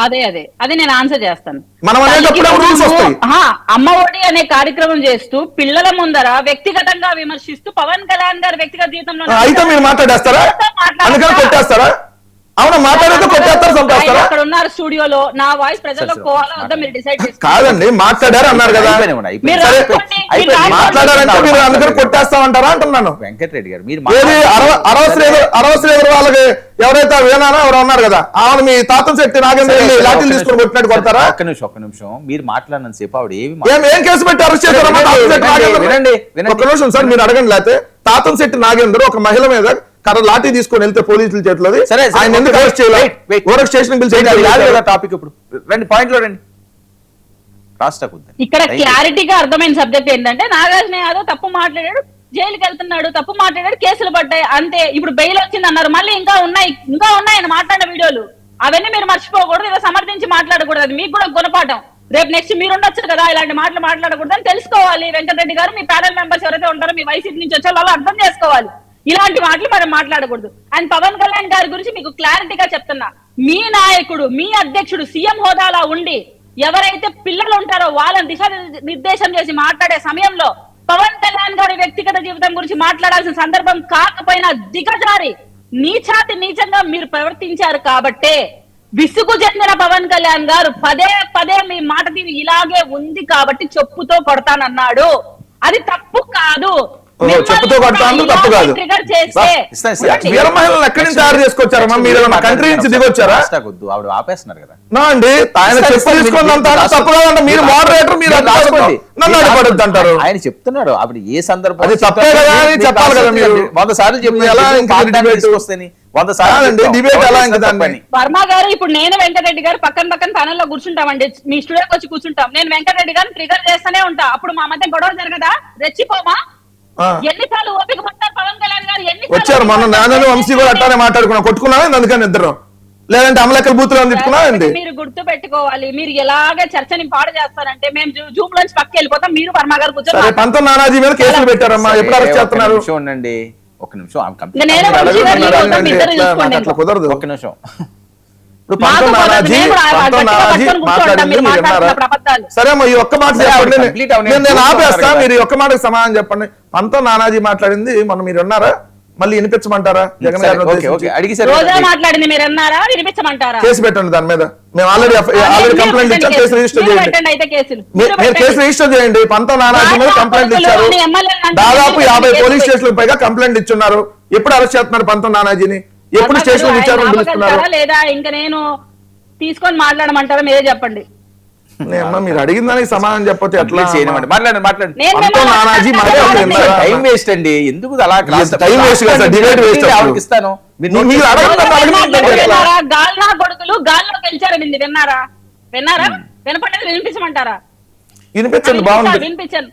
అదే నేను ఆన్సర్ చేస్తాను. అమ్మ ఒడి అనే కార్యక్రమం చేస్తూ పిల్లల ముందర వ్యక్తిగతంగా విమర్శిస్తూ పవన్ కళ్యాణ్ గారు వ్యక్తిగత జీవితంలో అయితే మీరు మాట్లాడేస్తారా? అందుకని కొట్టేస్తారా? అవునా మాట్లాడితే కొట్టేస్తారు, చంపేస్తారా? అక్కడ ఉన్నారు స్టూడియోలో, నా వాయిస్ ప్రజల్లో పోవాలా వద్దా మీరు డిసైడ్ చేసుకోండి. కాదండి మాట్లాడారు అన్నారు కదా, మీరు సరే, రాసుకోండి, మీరు మాట్లాడారంటే మీరు అందుకని కొట్టేస్తామంటారా అంటున్నాను. వెంకటరెడ్డి గారు మీరు ఏది అరవశ్రీ వాళ్ళకి ఎవరైతే వేనానో ఎవరు ఉన్నారు కదా, ఆమె మీ తాతను శెట్టి నాగేంద్ర లాఠీలు తీసుకుని కొట్టినట్టు కొడతారా? ఒక్క నిమిషం మీరు మాట్లాడినంత సేపు ఆవిడ ఏం కేసు పెట్టి అరెస్ట్ చేశారమ్మా తాతన్ శెట్టి నాగేంద్ర? వినండి. ఒక్క నిమిషం సార్, మీరు అడగండి. లేకపోతే తాతన్ శెట్టి నాగేంద్ర ఒక మహిళ మీద లాఠీ తీసుకొని వెళ్తే పోలీసుల చేతిలో ఆయన ఎందుకు అరెస్ట్ చేయాలి? స్టేషన్ పిలిచి టాపిక్ ఇప్పుడు రండి, పాయింట్ లో రండి. ఇక్కడ క్లారిటీగా అర్థమైన సబ్జెక్ట్ ఏంటంటే నాగార్జున యాదవ్ తప్పు మాట్లాడాడు, జైలుకి వెళ్తున్నాడు, తప్పు మాట్లాడాడు, కేసులు పడ్డాయి అంతే. ఇప్పుడు బెయిల్ వచ్చింది అన్నారు, మళ్ళీ ఇంకా ఉన్నాయి ఆయన మాట్లాడిన వీడియోలు, అవన్నీ మీరు మర్చిపోకూడదు, ఏదో సమర్థించి మాట్లాడకూడదు. అది మీకు కూడా గుణపాఠం. రేపు నెక్స్ట్ మీరు ఉండొచ్చు కదా ఇలాంటి మాటలు మాట్లాడకూడదు అని తెలుసుకోవాలి. వెంకటరెడ్డి గారు, మీ ప్యానల్ మెంబర్స్ ఎవరైతే ఉంటారో మీ వైసీపీ నుంచి వచ్చే వాళ్ళు అర్థం చేసుకోవాలి, ఇలాంటి మాటలు మనం మాట్లాడకూడదు. అండ్ పవన్ కళ్యాణ్ గారి గురించి మీకు క్లారిటీగా చెప్తున్నా, మీ నాయకుడు, మీ అధ్యక్షుడు సీఎం హోదాలా ఉండి ఎవరైతే పిల్లలు ఉంటారో వాళ్ళని దిశ నిర్దేశం చేసి మాట్లాడే సమయంలో పవన్ కళ్యాణ్ గారి వ్యక్తిగత జీవితం గురించి మాట్లాడాల్సిన సందర్భం కాకపోయినా దిగజారి నీచంగా మీరు ప్రవర్తించారు కాబట్టే విసుగు చెందిన పవన్ కళ్యాణ్ గారు పదే మీ మాట తీరు ఇలాగే ఉంది కాబట్టి చెప్పుతో కొడతానన్నాడు. అది తప్పు కాదు. చెప్పుతో కొడతాను తప్పు కాదు. వీర మహిళలను ఎక్కడి నుంచి తయారు చేసుకొచ్చారమ్మా? మీరు కంట్రీ నుంచి దిగొచ్చారా? ఆవిడ ఆపేస్తున్నారు కదా అండి. ఆయన చెప్పు తీసుకున్నంత తప్పు కాదంట. మీరు మోడరేటర్, మీరు నన్ను అడ్డుపడద్దు అంటారు. ఆయన చెప్తున్నాడు ఆవిడ ఏ సందర్భం అది తప్పే కదా అని చెప్పాలి కదా. మీరు 100 సార్లు చెప్పి ఎలా తీసుకొస్తాని 100 సార్లు డిబేట్ ఎలా ఇంకా దాన్ని? వర్మ గారు, ఇప్పుడు నేను వెంకటరెడ్డి గారు పక్కన ప్యానెల్ లో కూర్చుంటామండి, మీ స్టూడియోకి వచ్చి కూర్చుంటాం. నేను వెంకటరెడ్డి గారిని ట్రిగర్ చేస్తూనే ఉంటా. అప్పుడు మా మధ్య గొడవ జరగదా? రెచ్చిపోమా? ఎన్నిసార్లు ఓపిక పడతారు పవన్ కళ్యాణ్ గారు? వచ్చారు మొన్న నాన్నను వంశీ కూడా అట్టానే మాట్లాడుకున్నాం, కొట్టుకున్నావా అందుకని ఇద్దరు, లేదంటే అమలెక్కల బూతులు తిట్టుకున్నావండి. మీరు గుర్తు పెట్టుకోవాలి, మీరు ఎలాగే చర్చని పాడు చేస్తారంటే మేము జూమ్ లోంచి పక్కకి వెళ్ళిపోతాం, మీరు వర్మ గారు కూర్చొని పంతం నానాజీ మీద కేసులు పెట్టారమ్మా. ఎప్పుడు అరెస్ట్ చేస్తున్నారు? చూడండి ఒక్క నిమిషం, కుదరదు. ఒక్క నిమిషం. ఇప్పుడు పంతం నానాజీ మాట్లాడింది మీరు విన్నారా? సరే అమ్మా, ఈ ఒక్క మాట చెప్పండి, నేను ఆపేస్తా. మీరు ఈ ఒక్క మాటకి సమాధానం చెప్పండి. పంతం నానాజీ మాట్లాడింది మొన్న మీరు విన్నారా? మళ్ళీ వినిపించమంటారా? జగన్ గారు మాట్లాడింది మీరు విన్నారా? వినిపించమంటారా? కేసు పెట్టండి దాని మీద. మేము ఆల్రెడీ కంప్లైంట్ ఇచ్చాం, కేసు రిజిస్టర్ చేయండి. మీరు కేసు రిజిస్టర్ చేయండి. పంతం నానాజీ మీద కంప్లైంట్ ఇచ్చారు, దాదాపు 50 పోలీస్ స్టేషన్లకు పైగా కంప్లైంట్ ఇచ్చున్నారు. ఎప్పుడు అరెస్ట్ చేస్తున్నారు పంతం నానాజీని? ఎప్పుడు స్టేషన్ విచారణ పిలుస్తున్నారు? లేదా ఇంకా నేను తీసుకొని మాట్లాడమంటారా? మీరే చెప్పండి. మీరు అడిగిన దానికి సమాధానం చెప్పొచ్చు ఎట్లా? మాట్లాడండి. టైం వేస్ట్ అండి, ఎందుకు అలా టైం వేస్ట్ కదా, డిబేట్ వేస్ట్. ఇస్తాను. గాల్నా కొడుకులు గాల్లోకి గెలిచారని విన్నారా? వినపడేది వినిపించమంటారా? వినిపించండి, బాగుంది, వినిపించండి.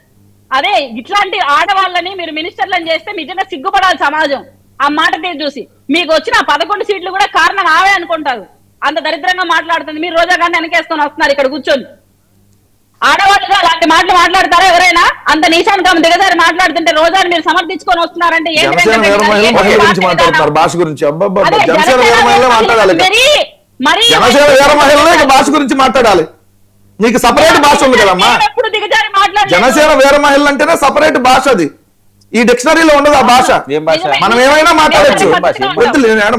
అదే ఇట్లాంటి ఆడవాళ్ళని మీరు మినిస్టర్లను చేస్తే నిజంగా సిగ్గుపడాలి సమాజం. ఆ మాట తీరు చూసి మీకు వచ్చిన 11 సీట్లు కూడా కారణం ఆవే అనుకుంటారు. అంత దరిద్రంగా మాట్లాడుతుంది. మీరు రోజా గారిని వెనకేసుకొని వస్తున్నారు ఇక్కడ కూర్చొని. ఆడవాళ్ళుగా అలాంటి మాటలు మాట్లాడతారా ఎవరైనా? అంత నీచానికి ఆమె దిగజారి మాట్లాడుతుంటే రోజాని మీరు సమర్థించుకొని వస్తున్నారంటే భాష గురించి భాష గురించి మాట్లాడాలి. మీకు సపరేట్ భాష ఉంది కదమ్మా. జనసేన వీర మహిళలు అంటేనే సపరేట్ భాష, అది ఈ డిక్షనరీలో ఉండదు ఆ భాష. మనం ఏమైనా మాట్లాడచ్చు.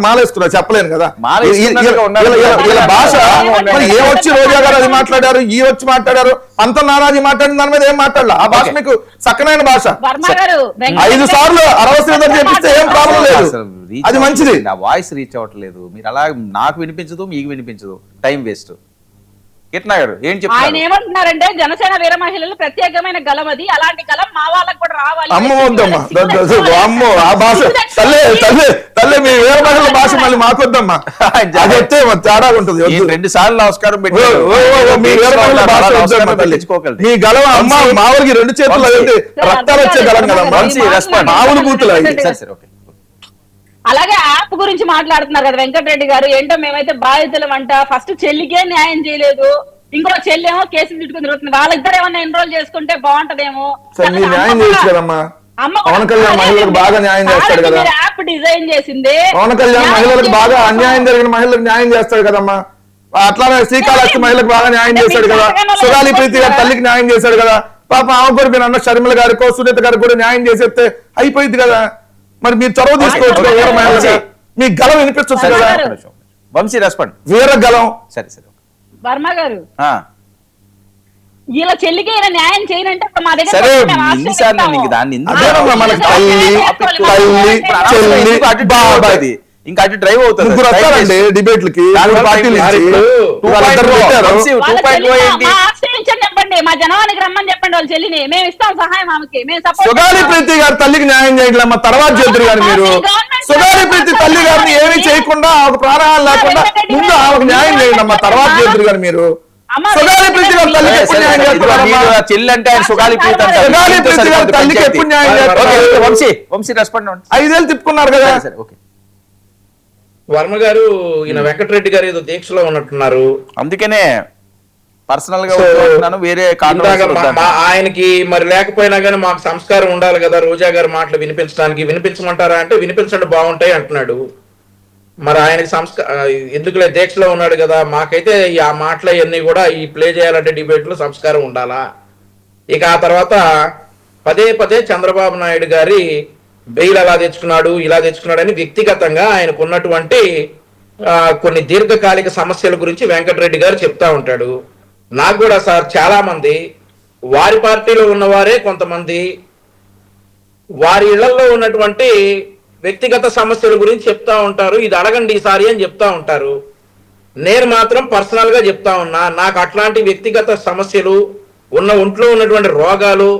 మాలేస్తున్నా చెప్పలేను కదా భాష. వచ్చి రోజా గారు అది మాట్లాడారు, ఈ వచ్చి మాట్లాడారు, పంతం నానాజీ మాట్లాడిన దాని మీద ఏం మాట్లాడాలి. ఆ భాష మీకు చక్కనైన భాష. 5 సార్లు 60 చేపిస్తే ఏం ప్రాబ్లం లేదు, అది మంచిది. నా వాయిస్ రీచ్ అవ్వట్లేదు, మీరు అలా నాకు వినిపించదు, మీకు వినిపించదు, టైం వేస్ట్. ఆయన ఏమంటున్నారంటే జనసేన వీర మహిళలు ప్రత్యేకమైన గలం, అది అలాంటి గలం మా వాళ్ళకి కూడా రావాలి. అమ్మో ఆ భాష తల్లి మీ వీర మహిళల భాష మళ్ళీ మాకొద్దమ్మా, అదైతే తేడా ఉంటుంది. 2 సార్లు నమస్కారం మీ వీర మహిళల భాష మీ గలం అమ్మ మావులకి 2 చేతులు అదే రక్తాలు వచ్చే గలం కదా, మావులు బూతులు. అలాగే యాప్ గురించి మాట్లాడుతున్నారు కదా వెంకటరెడ్డి గారు. ఏంటో మేమైతే బాధితులం అంట, ఫస్ట్ చెల్లికే న్యాయం చేయలేదు, ఇంకో చెల్లి ఏమో కేసులు తిట్టుకుని తిరుగుతుంది. వాళ్ళిద్దరు ఏమన్నా ఎన్రోల్ చేసుకుంటే బాగుంటదేమో. న్యాయం చేయొచ్చు కదమ్మా. పవన్ కళ్యాణ్ మహిళలకు బాగా న్యాయం చేస్తాడు కదా. యాప్ డిజైన్ చేసింది పవన్ కళ్యాణ్ మహిళలకు బాగా అన్యాయం జరిగిన మహిళలకు న్యాయం చేస్తాడు కదమ్మా. అట్లానే శ్రీకాళహస్తి మహిళలకు బాగా న్యాయం చేశాడు కదా. సుగాలి ప్రీతి గారి తల్లికి న్యాయం చేశాడు కదా. పాప ఆమె కూడా మీరు అన్న షర్మిల గారికో సునీత గారికి కూడా న్యాయం చేసేస్తే అయిపోయింది కదా. మరి మీరు చొరవ తీసుకోవచ్చు కదా, మీ గలం వినిపించవచ్చు కదా. వంశీ రెస్పాండ్. వీరగలం. సరే సరే వర్మ గారు ఆ, వీళ్ళ చెల్లికి ఈయన న్యాయం చేయనంటే మా దగ్గర సరే మేము ఆశ్రయిస్తాము. ఎన్నిసార్లు నీకు దాన్ని ఎందుకు- అదేనమ్మా మనకి తల్లి, తల్లి, చెల్లి, ఎందుకు అటు drive అవుతుంది? ఇంకా అటు డ్రైవ్ అవుతుంది. ముగ్గురు వస్తారండి డిబేట్లకి, దానివల్ల పార్టీల time నుంచి. waste. వాళ్ళిద్దరు పెట్టారు. వంశీ, వాళ్ళ 2.0 చెల్లిని ఏంటి? మా ఆశ్రయించండి చెప్పండి, మా జనవానికి రమ్మని చెప్పండి వాళ్ళ చెల్లిని, మేము ఇస్తాం సహాయం ఆమెకి, మేము support సుగాలి చేస్తాం. ప్రీతి గారి తల్లికి న్యాయం చేయట్లేమ్మా, తర్వాత చేద్దరు గారు మీరు. సుగాలి ప్రీతి తల్లి గారిని ఏమీ చేయకుండా ఒక ప్రాణాలు లేకుండా ముందు ఆమెకు న్యాయం చేయండి అమ్మా, తర్వాత చేద్దరు గారు మీరు. సుగాలి ప్రీతి గారి తల్లికి ఎప్పుడు న్యాయం చేస్తారమ్మా? చెల్లి అంటే ఆయన సుగాలి ప్రీతి అంటారు. సుగాలి ప్రీతి గారి తల్లికి ఎప్పుడు న్యాయం చేస్తారు? Okay, Vamsi respond. 5 ఏళ్ళు తిప్పుకున్నారు కదా. సరే ఓకే. వర్మ గారు ఈయన వెంకటరెడ్డి గారు ఏదో దీక్షలో ఉన్నట్టున్నారు. అందుకనే పర్సనల్ గా వస్తున్నాను, వేరే ఇందాక కాంట్రవర్సీ ఆయనకి మరి లేకపోయినా కానీ మాకు సంస్కారం ఉండాలి కదా రోజా గారి మాటలు వినిపించడానికి, వినిపించమంటారా అంటే వినిపించండి బాగుంటాయి అంటున్నాడు. మరి ఆయనకి ఎందుకులే దీక్షలో ఉన్నాడు కదా, మాకైతే ఆ మాటలు అవన్నీ కూడా ఈ ప్లే చేయాలంటే డిబేట్ లో సంస్కారం ఉండాలా. ఇక ఆ తర్వాత పదే పదే చంద్రబాబు నాయుడు గారి బెయిల్ అలా తెచ్చుకున్నాడు ఇలా తెచ్చుకున్నాడు అని వ్యక్తిగతంగా ఆయనకు ఉన్నటువంటి కొన్ని దీర్ఘకాలిక సమస్యల గురించి వెంకటరెడ్డి గారు చెప్తా ఉంటాడు. నాకు కూడా సార్ చాలా మంది వారి పార్టీలో ఉన్నవారే కొంతమంది వారి ఇళ్లలో ఉన్నటువంటి వ్యక్తిగత సమస్యల గురించి చెప్తా ఉంటారు, ఇది అడగండి ఈసారి అని చెప్తా ఉంటారు. నేను మాత్రం పర్సనల్ గా చెప్తా ఉన్నా, నాకు అట్లాంటి వ్యక్తిగత సమస్యలు ఒంట్లో ఉన్నటువంటి రోగాలు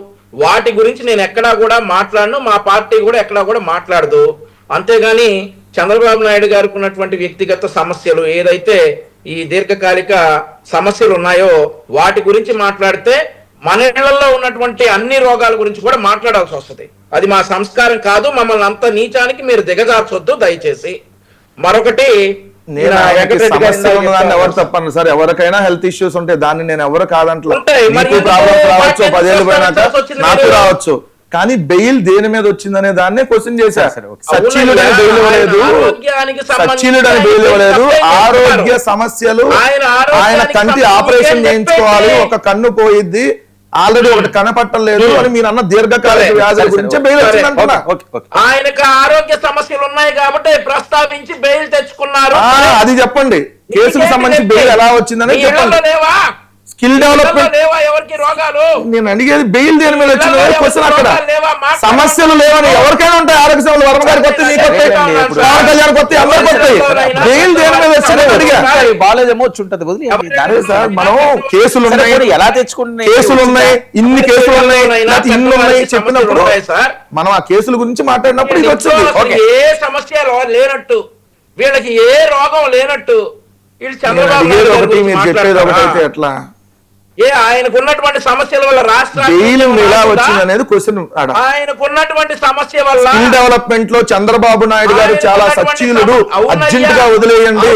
వాటి గురించి నేను ఎక్కడా కూడా మాట్లాడను, మా పార్టీ కూడా ఎక్కడా కూడా మాట్లాడదు. అంతేగాని చంద్రబాబు నాయుడు గారికి ఉన్నటువంటి వ్యక్తిగత సమస్యలు ఏదైతే ఈ దీర్ఘకాలిక సమస్యలు ఉన్నాయో వాటి గురించి మాట్లాడితే మన ఇళ్లలో ఉన్నటువంటి అన్ని రోగాల గురించి కూడా మాట్లాడాల్సి వస్తుంది. అది మా సంస్కారం కాదు, మమ్మల్ని అంత నీచానికి మీరు దిగజార్చొద్దు దయచేసి. మరొకటి నేను సమస్య ఉన్నదాన్ని ఎవరు తప్పను సార్, ఎవరికైనా హెల్త్ ఇష్యూస్ ఉంటాయి, దాన్ని నేను ఎవరు కాదంటలేదు. మీకు ప్రాబ్లమ్స్ రావచ్చు, 10 ఏళ్ళు పోయినాక నాకు రావచ్చు, కానీ బెయిల్ దేని మీద వచ్చిందనే దాన్నే క్వశ్చన్ చేశారు. సచ్చిలుడని బెయిల్ ఇవ్వలేదు, సచ్చిలుడని బెయిల్ ఇవ్వలేదు, ఆరోగ్య సమస్యలు, ఆయన కంటి ఆపరేషన్ చేయించుకోవాలి, ఒక కన్ను పోయిద్ది, ఆల్రెడీ ఒకటి కనపట్టలేదు అని మీరు అన్న దీర్ఘకాలిక వ్యాధుల గురించి బెయిల్ వచ్చిందంటున్నా. ఆయనకు ఆరోగ్య సమస్యలు ఉన్నాయి కాబట్టి ప్రస్తావించి బెయిల్ తెచ్చుకున్నారు. అది చెప్పండి, కేసుకు సంబంధించి బెయిల్ ఎలా వచ్చిందని చెప్పండి. స్కిల్ డెవలప్మెంట్ ఎవరికి రోగాలు, నేను అడిగేది బెయిల్ దేని మీద వచ్చింది క్వశ్చన్. అక్కడ సమస్యలు లేవని ఎవరికైనా ఉంటాయి, ఆరోగ్య సమస్యలు వర్మ గారికి వస్తాయి, మీకు వస్తాయి, పవన్ కళ్యాణ్ వస్తాయి, అందరికి వస్తాయి. బెయిల్ దేని మీద వచ్చింది అడిగా. బాగాలేదేమో వచ్చి ఉంటది వదిలి. సార్ మనం కేసులు ఉన్నాయి, ఎలా తెచ్చుకుంటున్నాయి, కేసులు ఉన్నాయి, ఇన్ని కేసులు ఉన్నాయి, ఇన్ని ఉన్నాయి చెప్పినప్పుడు మనం ఆ కేసుల గురించి మాట్లాడినప్పుడు ఇది వచ్చింది. ఏ సమస్య లేనట్టు, వీళ్ళకి ఏ రోగం లేనట్టు వీళ్ళు చంద్రబాబు మీరు చెప్పేది ఒకటైతే ఎట్లా, ఆయనకున్నటువంటి సమస్యల వల్ల బెయిల్ ఎలా వచ్చింది అనేది క్వశ్చన్. ఆయనకున్నటువంటి సమస్య వల్ల స్కిల్ డెవలప్మెంట్ లో చంద్రబాబు నాయుడు గారు చాలా సచ్చీలుడు, అర్జెంట్ గా వదిలేయండి,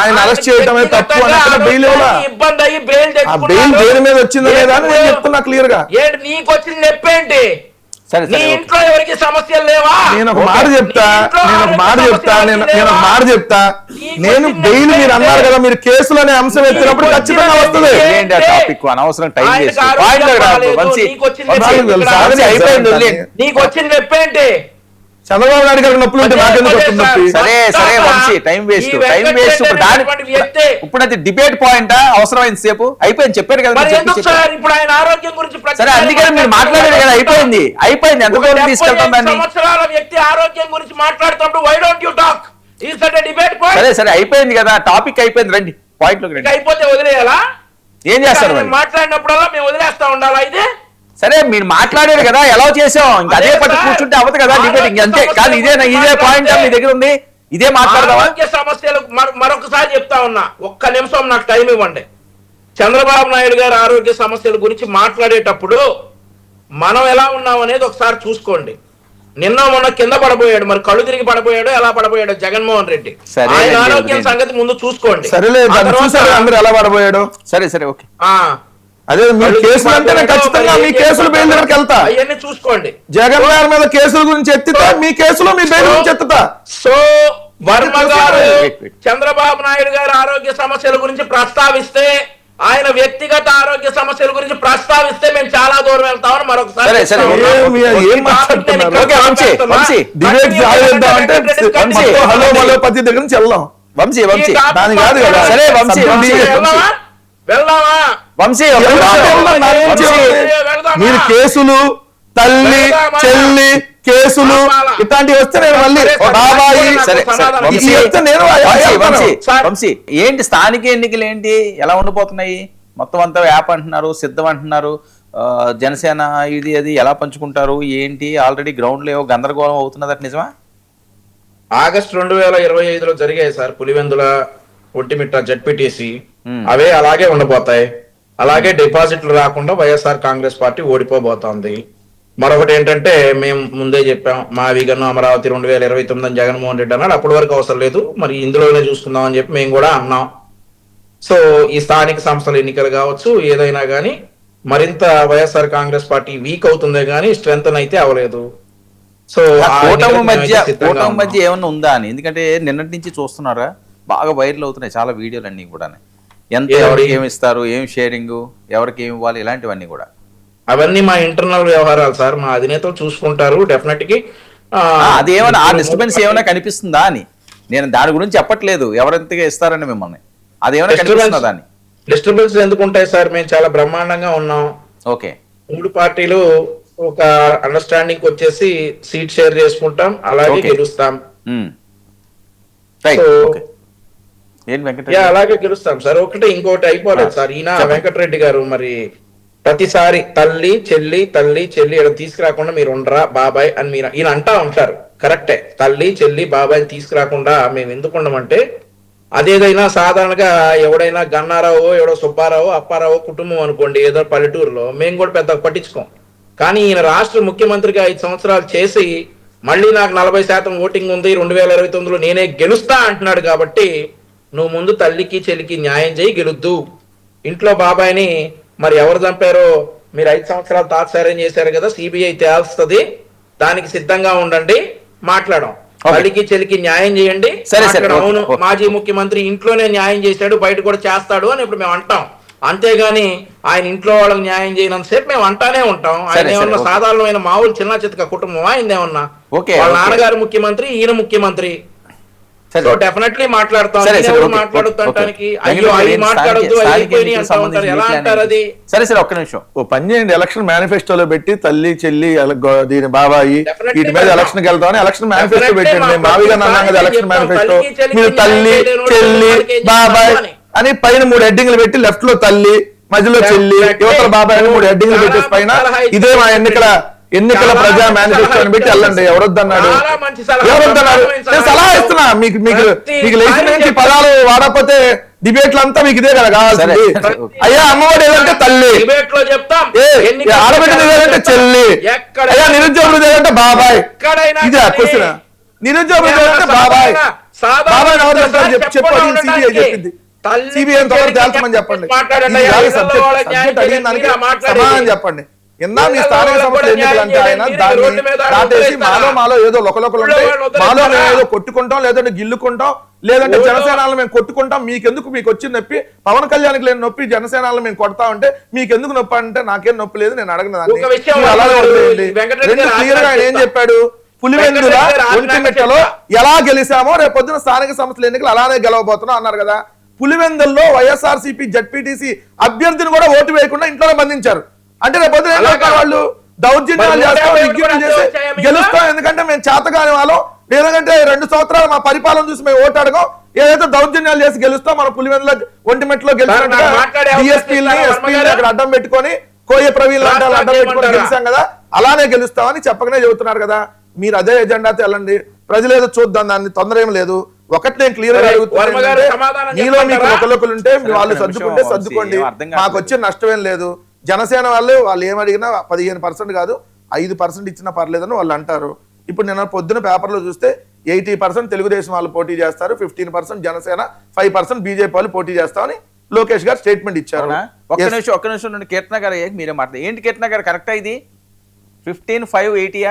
ఆయన అరెస్ట్ చేయడమే తప్పు అని బెయిల్ ఇబ్బంది అయ్యి బెయిల్ ఆ బెయిల్ దేని మీద వచ్చింది లేదా అని నేను చెప్తున్నా క్లియర్ గా. ఏంటి నీకు వచ్చింది నొప్పేంటి? నీ ఇంట్లో ఎవరికి సమస్యలు లేవా? నేను ఒక మాట చెప్తా, నేను బెయిల్ మీరు అన్నారు కదా, మీరు కేసులు అనే అంశం ఎత్తినప్పుడు ఖచ్చితంగా వస్తుంది. అనవసరం టైం నీకు వచ్చింది నొప్పేంటి? చంద్రబాబు నాయుడు గారికి నొప్పులు ఉంటే నాకెందుకు వస్తుంది నొప్పి? సరే వంశీ, టైం వేస్ట్. ఇప్పుడు అది డిబేట్ పాయింట్ అవసరమైన సేపు అయిపోయింది, చెప్పాడు కదా. ఇప్పుడు ఆయన ఆరోగ్యం గురించి సరే అందుకని మీరు మాట్లాడారు కదా, అయిపోయింది ఎంత దూరం తీసుకెళ్తాం దాన్ని. సంవత్సరాల వ్యక్తి ఆరోగ్యం గురించి మాట్లాడుతున్నప్పుడు why don't you talk? Is that a debate point? సరే అయిపోయింది కదా, టాపిక్ అయిపోయింది, రండి పాయింట్ లోకి రండి. అయిపోతే వదిలేయాలా? ఏం చేస్తారు మాట్లాడినప్పుడల్లా మేము వదిలేస్తా ఉండాలా? ఇది సరే మీరు మాట్లాడారు కదా, ఎలా చేసాం, ఇంకా అదే పట్టు కూర్చుంటే అవ్వదు కదా డిబేట్. ఇంకంతే కాదు, ఇదే పాయింట్ మీ దగ్గర ఉంది, ఇదే మాట్లాడదాం. ఆరోగ్య సమస్యలు మరొకసారి చెప్తా ఉన్నా, ఒక్క నిమిషం నాకు టైం ఇవ్వండి. చంద్రబాబు నాయుడు గారి ఆరోగ్య సమస్యల గురించి మాట్లాడేటప్పుడు మనం ఎలా ఉన్నాం అనేది ఒకసారి చూసుకోండి. నిన్న మొన్న కింద పడబోయాడు, మరి కళ్ళు తిరిగి పడబోయాడు, ఎలా పడబోయాడు జగన్మోహన్ రెడ్డి. ఆయన ఆరోగ్యం సంగతి ముందు చూసుకోండి. అందరూ ఎలా పడబోయాడు. సరే ఓకే. అదే మీరు కేసులు అంటే నేను ఖచ్చితంగా మీ కేసులు బెయిల్ దగ్గరికి వెళ్తా. అవన్నీ చూసుకోండి. జగన్ గారి మీద కేసుల గురించి ఎత్తితే మీ కేసులు మీ బెయిల్ గురించి ఎత్తుతా. సో వర్మ గారు చంద్రబాబు నాయుడు గారి ఆరోగ్య సమస్యల గురించి ప్రస్తావిస్తే, ఆయన వ్యక్తిగత ఆరోగ్య సమస్యల గురించి ప్రస్తావిస్తే మేము చాలా దూరం వెళ్తామని మరొకసారి డిబేట్ సాగిద్దామంటే హలో ప్రతి దగ్గర నుంచి వెళ్దాం. వంశీ వంశీ దాని కాదు కదా. సరే వంశీ వంశీ వెళ్దామా వంశీ మీరు కేసులు తల్లి చెల్లి కేసులు ఇట్లాంటివి వస్తే నేను మళ్ళీ బాబాయి సరే ఇది చెప్తే నేను వంశీ ఏంటి స్థానిక ఎన్నికలు ఏంటి ఎలా ఉండిపోతున్నాయి? మొత్తం అంతా యాప్ అంటున్నారు, సిద్ధం అంటున్నారు, జనసేన ఇది అది ఎలా పంచుకుంటారు ఏంటి? ఆల్రెడీ గ్రౌండ్ లో గందరగోళం అవుతున్నదట, నిజమా? ఆగస్టు 2025లో జరిగాయి సార్ పులివెందుల ఒట్టిమిట్ట జడ్పీటీసీ. అవే అలాగే ఉండిపోతాయి. అలాగే డిపాజిట్లు రాకుండా వైఎస్ఆర్ కాంగ్రెస్ పార్టీ ఓడిపోబోతోంది. మరొకటి ఏంటంటే మేము ముందే చెప్పాం, మా విగన్ అమరావతి 2029 జగన్మోహన్ రెడ్డి అన్నాడు. అప్పటి వరకు అవసరం లేదు, మరి ఇందులోనే చూసుకుందాం అని చెప్పి మేము కూడా అన్నాం. సో ఈ స్థానిక సంస్థల ఎన్నికలు కావచ్చు ఏదైనా కానీ మరింత వైఎస్ఆర్ కాంగ్రెస్ పార్టీ వీక్ అవుతుందే కానీ స్ట్రెంగ్ అయితే అవ్వలేదు. సో కూటమి మధ్య ఏమన్నా ఉందా అని, ఎందుకంటే నిన్నటి నుంచి చూస్తున్నారా బాగా వైరల్ అవుతున్నాయి చాలా వీడియోలు అన్ని కూడా. ఎంత ఎవరికి ఏమి ఇస్తారు, ఏం షేరింగ్, ఎవరికి ఏమి ఇవ్వాలి, ఇలాంటివన్నీ కూడా. అవన్నీ మా ఇంటర్నల్ వ్యవహారాలు సార్, మా అధినేతలు చూసుకుంటారు డెఫినెట్ గా. అది ఏమైనా ఆ డిస్టర్బెన్స్ ఏమైనా కనిపిస్తుందా అని, నేను దాని గురించి చెప్పట్లేదు ఎవరెంతగా ఇస్తారని మిమ్మల్ని, అది ఏమైనా కనిపిస్తుందా అని. డిస్టర్బెన్స్ ఎందుకు ఉంటాయి సార్? మేము చాలా బ్రహ్మాండంగా ఉన్నాం. ఓకే, 3 పార్టీలు ఒక అండర్స్టాండింగ్ వచ్చేసి సీట్ షేర్ చేసుకుంటాం, అలాగే గెలుస్తాం. అలాగే గెలుస్తాం సార్. ఒకటి ఇంకోటి అయిపోలేదు సార్. ఈయన వెంకటరెడ్డి గారు మరి ప్రతిసారి తల్లి చెల్లి ఇక్కడ తీసుకురాకుండా మీరు ఉండరా బాబాయ్ అని మీరు ఈయన అంటా ఉంటారు. కరెక్టే, తల్లి చెల్లి బాబాయ్ తీసుకురాకుండా మేము ఎందుకు ఉండమంటే, అదేదైనా సాధారణంగా ఎవడైనా గన్నారావు ఎవడో సుబ్బారావు అప్పారావు కుటుంబం అనుకోండి, ఏదో పల్లెటూరులో మేము కూడా పెద్ద పట్టించుకోం. కానీ ఈయన రాష్ట్ర ముఖ్యమంత్రిగా 5 సంవత్సరాలు చేసి మళ్ళీ నాకు 40% ఓటింగ్ ఉంది 2029లో నేనే గెలుస్తా అంటున్నాడు. కాబట్టి నువ్వు ముందు తల్లికి చెల్లికి న్యాయం చేయి, గెలుద్దు. ఇంట్లో బాబాయ్ని మరి ఎవరు చంపారో మీరు 5 సంవత్సరాలు తాత్సారం చేశారు కదా, సిబిఐ తేల్స్తుంది, దానికి సిద్ధంగా ఉండండి, మాట్లాడడం. తల్లికి చెల్లికి న్యాయం చేయండి. అవును, మాజీ ముఖ్యమంత్రి ఇంట్లోనే న్యాయం చేశాడు, బయట కూడా చేస్తాడు అని ఇప్పుడు మేము అంటాం. అంతేగాని ఆయన ఇంట్లో వాళ్ళకి న్యాయం చేయనంతసేపు మేము అంటానే ఉంటాం. ఆయన ఏమన్నా సాధారణమైన మామూలు చిన్న చితక కుటుంబం ఆయనదేమన్నా? వాళ్ళ నాన్నగారు ముఖ్యమంత్రి, ఈయన ముఖ్యమంత్రి. సో డెఫినెట్లీ మాట్లాడతాం. మాట్లాడుతానికి అయ్యో అవి మాట్లాడద్దు అయిపోయి అంటా ఉంటారు. ఎలా అంటారు అది? సరే సరే ఒక్క నిమిషం, ఓ పని చేయండి, ఎలక్షన్ మేనిఫెస్టోలో పెట్టి తల్లి చెల్లి దీని బాబాయి వీటి మీద ఎలక్షన్ కి వెళ్తామని ఎలక్షన్ మేనిఫెస్టో పెట్టండి. మేము మావిగా అన్నాం కదా ఎలక్షన్ మేనిఫెస్టో, మీరు తల్లి చెల్లి బాబాయ్ అని పైన 3 హెడ్డింగ్లు పెట్టి లెఫ్ట్ లో తల్లి మధ్యలో చెల్లి యువతల బాబాయ్ అని 3 హెడ్డింగ్లు పెట్టేసి పైన ఇదే మా ఎన్నికల ప్రజా మేనిఫెస్టో అని పెట్టి వెళ్ళండి. ఎవరొద్దన్నాడు? నేను సలహా ఇస్తున్నా మీకు లేచిన పదాలు వాడకపోతే డిబేట్లు అంతా మీకు ఇదే కదా కావాల్సింది. అయ్యా అమ్మఒడి ఏదంటే తల్లి, ఆడబిడ్డ ఏదంటే చెల్లి, అయ్యా నిరుద్యోగులు ఏదంటే బాబాయ్. ఇదే క్వశ్చన్. నిరుద్యోగులు ఏదంటే బాబాయ్, బాబాయ్ ఎవరు చెప్పండి, సిబిఐ చెప్పింది. సిబిఐ తేల్చమని చెప్పండి. సబ్జెక్ట్ అడిగిన దానికి సమాధానం చెప్పండి. ఎన్నా మీ స్థానిక సంస్థల ఎన్నికలు అంటే ఆయన దాన్ని దాటేసి మాలో ఏదో లొకలొకలు ఉంటే మాలో మేము ఏదో కొట్టుకుంటాం, లేదంటే గిల్లుకుంటాం, లేదంటే జనసేనలు మేము కొట్టుకుంటాం, మీకెందుకు మీకు వచ్చిన నొప్పి, పవన్ కళ్యాణ్కి లేని నొప్పి జనసేనలు మేము కొడతా ఉంటే మీకెందుకు నొప్పి అంటే నాకేం నొప్పి లేదు, నేను అడగను దాన్ని. అలాగే వదిలేయండి. 2 క్లియర్ గా ఆయన ఏం చెప్పాడు, పులివెందుల ఒంటిమిట్టలో ఎలా గెలిచామో రేపు పొద్దున స్థానిక సంస్థల ఎన్నికలు అలానే గెలవబోతున్నాం అన్నారు కదా. పులివెందుల్లో వైఎస్ఆర్సీపీ జడ్పీటీసీ అభ్యర్థిని కూడా ఓటు వేయకుండా ఇంట్లోనే బంధించారు. అంటే రేపు పొద్దున వాళ్ళు దౌర్జన్యాలు చేస్తాం, విజ్ఞప్తి చేసి గెలుస్తాం, ఎందుకంటే మేము చేతగాని వాళ్ళం, లేదంటే 2 సంవత్సరాలు మా పరిపాలన చూసి మేము ఓటు అడగం, ఏదైతే దౌర్జన్యాలు చేసి గెలుస్తాం. మన పులివెందుల ఒంటిమిట్టలో గెలిచినట్టుగా డిఎస్పీని ఎస్పీని అక్కడ అడ్డం పెట్టుకొని కోయ ప్రవీణ్ లాంటి అడ్డం పెట్టుకొని గెలిచాం కదా, అలానే గెలుస్తామని చెప్పకనే చెబుతున్నారు కదా. మీరు అదే ఎజెండాతో వెళ్ళండి, ప్రజలు ఏదో చూద్దాం, దాన్ని తొందర ఏం లేదు. ఒకటి నేను క్లియర్ గా అడుగుతున్నాను, మీలో మీకు ఒకరొకరు ఉంటే వాళ్ళు సర్దుకుంటే సర్దుకోండి, మాకు వచ్చే నష్టమేం లేదు. జనసేన వాళ్ళు ఏమడిగినా 15% కాదు 5% ఇచ్చినా పర్లేదని వాళ్ళు అంటారు. ఇప్పుడు నేను పొద్దున పేపర్లో చూస్తే 80% తెలుగుదేశం వాళ్ళు పోటీ చేస్తారు, 15% జనసేన, 5% బీజేపీ వాళ్ళు పోటీ చేస్తామని లోకేష్ గారు స్టేట్మెంట్ ఇచ్చారు. ఒక్క నిమిషం నుండి కీర్తన గారు మీరే మాట్లాడారు. ఏంటి కీర్తన గారు కరెక్టా ఇది? 15,580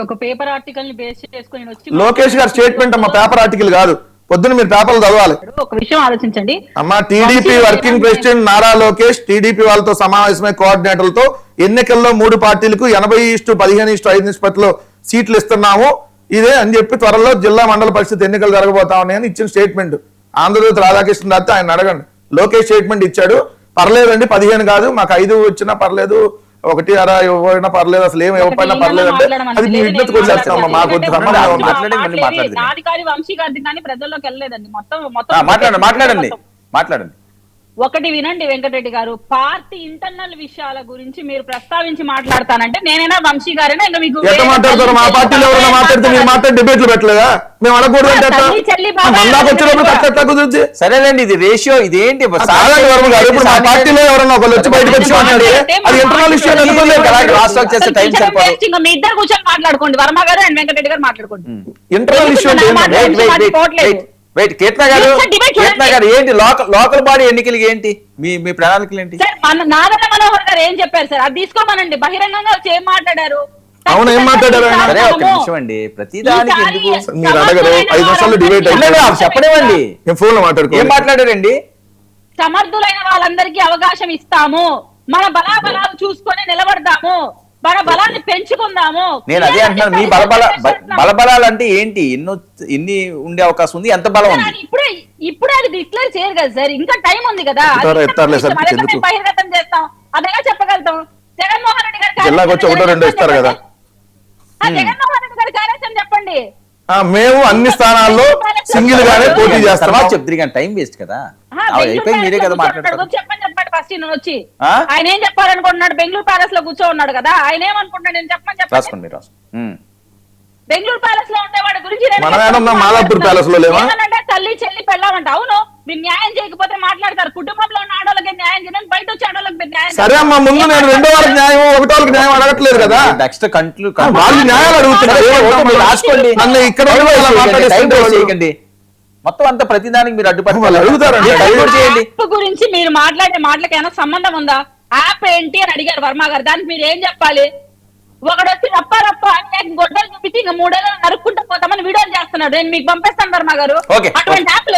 ఒక పేపర్ ఆర్టికల్ ని బేస్ చేసుకొని లోకేష్ గారు స్టేట్మెంట్ అమ్మ, పేపర్ ఆర్టికల్ కాదు. పొద్దున మీరు పేపర్లు చదవాలి. ఒక విషయం ఆలోచించండి అమ్మా, TDP working president Nara Lokesh TDP వాళ్ళతో సమావేశమై కోఆర్డినేటర్లతో ఎన్నికల్లో 3 పార్టీలకు 80:15:5 నిష్పత్తిలో సీట్లు ఇస్తున్నాము, ఇదే అని చెప్పి త్వరలో జిల్లా మండల పరిషత్ ఎన్నికలు జరగబోతా ఉన్నాయని ఇచ్చిన స్టేట్మెంట్. ఆంధ్రజ్యోతి రాధాకృష్ణ రాస్తే ఆయన అడగండి. లోకేష్ స్టేట్మెంట్ ఇచ్చాడు, పర్లేదండి 15 కాదు మాకు 5 వచ్చినా పర్లేదు, 1 అర ఇవ్వకపోయినా పర్లేదు, అసలు ఏమి ఇవ్వకపోయినా పర్లేదు అంటే అది మీ విజ్ఞతకు వచ్చేస్తామమ్మా, మాకు సంబంధం మాట్లాడండి. ఒకటి వినండి వెంకటరెడ్డి గారు, పార్టీ ఇంటర్నల్ విషయాల గురించి మీరు ప్రస్తావించి మాట్లాడతానంటే నేనైనా వంశీ గారైనా ఇంకా మీకు ఎట్లా మాట్లాడతారు? మా పార్టీలో ఎవరైనా మాట్లాడితే మీరు మాట్లాడి డిబేట్లు పెట్టలేదా? మేము అడగకూడదు అంటే ఎట్లా కుదిరిద్ది? సరేనండి, ఇది రేషియో ఇదేంటి? వర్మ గారు ఇప్పుడు మా పార్టీలో ఎవరైనా ఒకళ్ళు వచ్చి బయటకు వచ్చి మాట్లాడితే అది ఇంటర్నల్ ఇష్యూ రాష్ట్రాలు చేసే టైం సరిపోదు. మీ ఇద్దరు కూర్చొని మాట్లాడుకోండి, వర్మ గారు అండ్ వెంకటరెడ్డి గారు మాట్లాడుకోండి. ఇంటర్నల్ ఇష్యూ వెయిట్ కీర్తన గారు ఏంటి లోకల్ బాడీ ఎన్నికలకి ఏంటి మీ ప్రణాళికలు ఏంటి? నాగన్న మనోహర్ గారు ఏం చెప్పారు సార్? అది తీసుకోమనండి, బహిరంగంగా వచ్చి ఏం మాట్లాడారు? అవును, ఏం మాట్లాడారు? సరే ఒక నిమిషం అండి, ప్రతిదానికి ఎందుకు మీరు అడగరు? 5 నిమిషాలు డిబేట్ చెప్పనివ్వండి. ఫోన్ లో మాట్లాడుకో. ఏం మాట్లాడారండి? సమర్థులైన వాళ్ళందరికీ అవకాశం ఇస్తాము, మన బలాబలాలు చూసుకొని నిలబడదాము, మన బలాన్ని పెంచుకుందాము. నేను అదే అంటున్నాను, మీ బలబలాలు అంటే ఏంటి? ఎన్ని ఉండే అవకాశం ఉంది, ఎంత బలం ఉంది? ఇప్పుడే అది డిక్లేర్ చేయరు కదా సార్, ఇంకా టైం ఉంది కదా. బహిర్గతం చేస్తాం, అదేగా చెప్పగలుగుతాం. జగన్మోహన్ రెడ్డి గారు జిల్లాకు వచ్చి 1-2 ఇస్తారు కదా. జగన్మోహన్ రెడ్డి గారి కార్యాచరణ చెప్పండి. మేము అన్ని స్థానాల్లో సింగిల్ గానే పోటీ చేస్తాం. చెప్తారు టైం వేస్ట్ కదా, అయిపోయి మీరే కదా మాట్లాడతారు. చెప్పండి ఫస్ట్ వచ్చి ఆయన ఏం చెప్పాలనుకుంటున్నాడు? బెంగళూరు ప్యాలెస్ లో కూర్చో ఉన్నాడు కదా, ఆయన ఏమనుకుంటున్నాడు? నేను చెప్పండి. బెంగళూరు ప్యాలెస్ లో ఉండేవాడి గురించి మాదాపూర్ ప్యాలెస్ లో లేవా? తల్లి చెల్లి పెళ్ళామంట. అవును, మీరు న్యాయం చేయకపోతే మాట్లాడతారు. కుటుంబంలో ఉన్న ఆడవాళ్ళకి న్యాయం చేయండి, బయట వచ్చే ఆడవాళ్ళకి న్యాయం. సరే అమ్మా, ముందు నేను 2 వాళ్ళకి న్యాయం 1 వాళ్ళకి న్యాయం అడగట్లేదు కదా. నెక్స్ట్ వాళ్ళు న్యాయాలు అడుగుతున్నారు. రాసుకోండి, నన్ను ఇక్కడ చేయకండి. మొత్తం అంతా ప్రతిదానికి మీరు అడ్డుపడి అడుగుతారండి. యాప్ గురించి మీరు మాట్లాడే మాటలకి ఏమైనా సంబంధం ఉందా? యాప్ ఏంటి అని అడిగారు వర్మ గారు, దానికి మీరు ఏం చెప్పాలి? ఒకడు వచ్చి రప్ప అని గొడ్డలు చూపించి ఇంకా 3 ఏళ్ళు నరుక్కుంటూ పోతామని వీడియోలు చేస్తున్నాడు. నేను మీకు పంపిస్తాను వర్మ గారు. అటువంటి యాప్లు,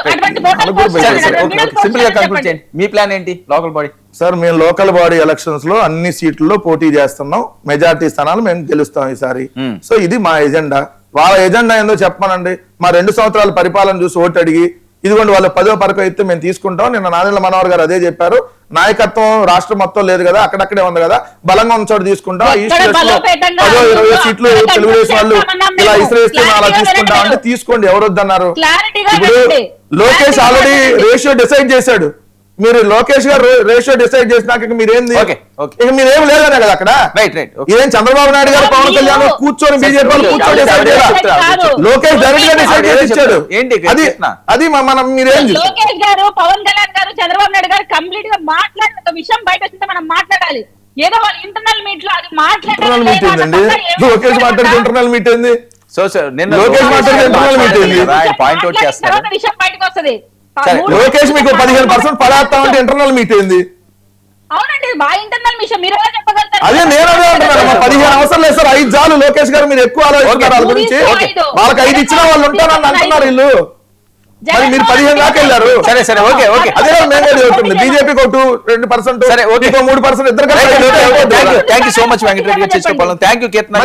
అటువంటి మీ ప్లాన్ ఏంటి? లోకల్ బాడీ సార్, మేము లోకల్ బాడీ ఎలక్షన్స్ లో అన్ని సీట్లలో పోటీ చేస్తున్నాం, మెజార్టీ స్థానాలు మేము గెలుస్తాం ఈసారి. సో ఇది మా ఎజెండా. వాళ్ళ ఎజెండా ఏందో చెప్పమనండి. మా 2 సంవత్సరాల పరిపాలన చూసి ఓటు అడిగి ఇదిగోండి వాళ్ళు 10వ పరకం అయితే మేము తీసుకుంటాం. నిన్న నాదెండ్ల మనోహర్ గారు అదే చెప్పారు. నాయకత్వం రాష్ట్రం మొత్తం లేదు కదా, అక్కడక్కడే ఉంది కదా, బలంగా ఉన్న చోట తీసుకుంటాం. ఈస్ట్ వెస్ట్ లో 10-20 సీట్లు తెలుగుదేశం వాళ్ళు ఇలా ఇసిరేస్తే అలా తీసుకుంటాం అంటే తీసుకోండి, ఎవరు వద్దన్నారు? ఇప్పుడు లోకేష్ ఆల్రెడీ రేషియో డిసైడ్ చేశాడు. మీరు లోకేష్ గారు రేషియో డిసైడ్ చేసినాక మీరేంది, ఇక మీరేం లేదనే కదా అక్కడ. ఇదేం చంద్రబాబు నాయుడు గారు పవన్ కళ్యాణ్ కూర్చొని బీజేపీ వాళ్ళు కూర్చొని డిసైడ్ చేయాలి. లోకేష్ డైరెక్ట్ గా డిసైడ్ చేసి ఇచ్చాడు. అది మనం మీరేం లోకేష్ గారు, పవన్ కళ్యాణ్ గారు, చంద్రబాబు నాయుడు గారు కంప్లీట్ గా మాట్లాడిన విషయం బయట వస్తే మనం మాట్లాడాలి. ఏదో వాళ్ళ ఇంటర్నల్ మీట్ లో అది ఇంటర్నల్ మీట్ ఏంటండి? లోకేష్ మాట్లాడితే ఇంటర్నల్ మీట్ ఏంది? లోకేష్ మాట్లాడితే ఇంటర్నల్ మీట్ ఏంది? విషయం బయటకు వస్తుంది. లోకేష్ మీకు 15% పడేస్తాం అంటే ఇంటర్నల్ మీట్ ఏంది? అవునండి, బాగా ఇంటర్నల్ విషయం మీరు ఎలా చెప్పగలుగుతారు? అదే నేను అదే అంటున్నాను. 15 అవసరం లేదు సార్, 5 చాలు. లోకేష్ గారు మీరు ఎక్కువ ఆలోచిస్తున్నారు వాళ్ళ గురించి. వాళ్ళకి 5 ఇచ్చినా వాళ్ళు ఉంటారని అంటున్నారు వీళ్ళు. మరి మీరు 15 దాకా వెళ్ళారు. సరే ఓకే అదే మేము అవుతుంది. బీజేపీకి 2%, సరే 3% ఇద్దరు. Thank you so much Venkatareddy గారు. చేసుకోవాలి. Thank you Keerthana.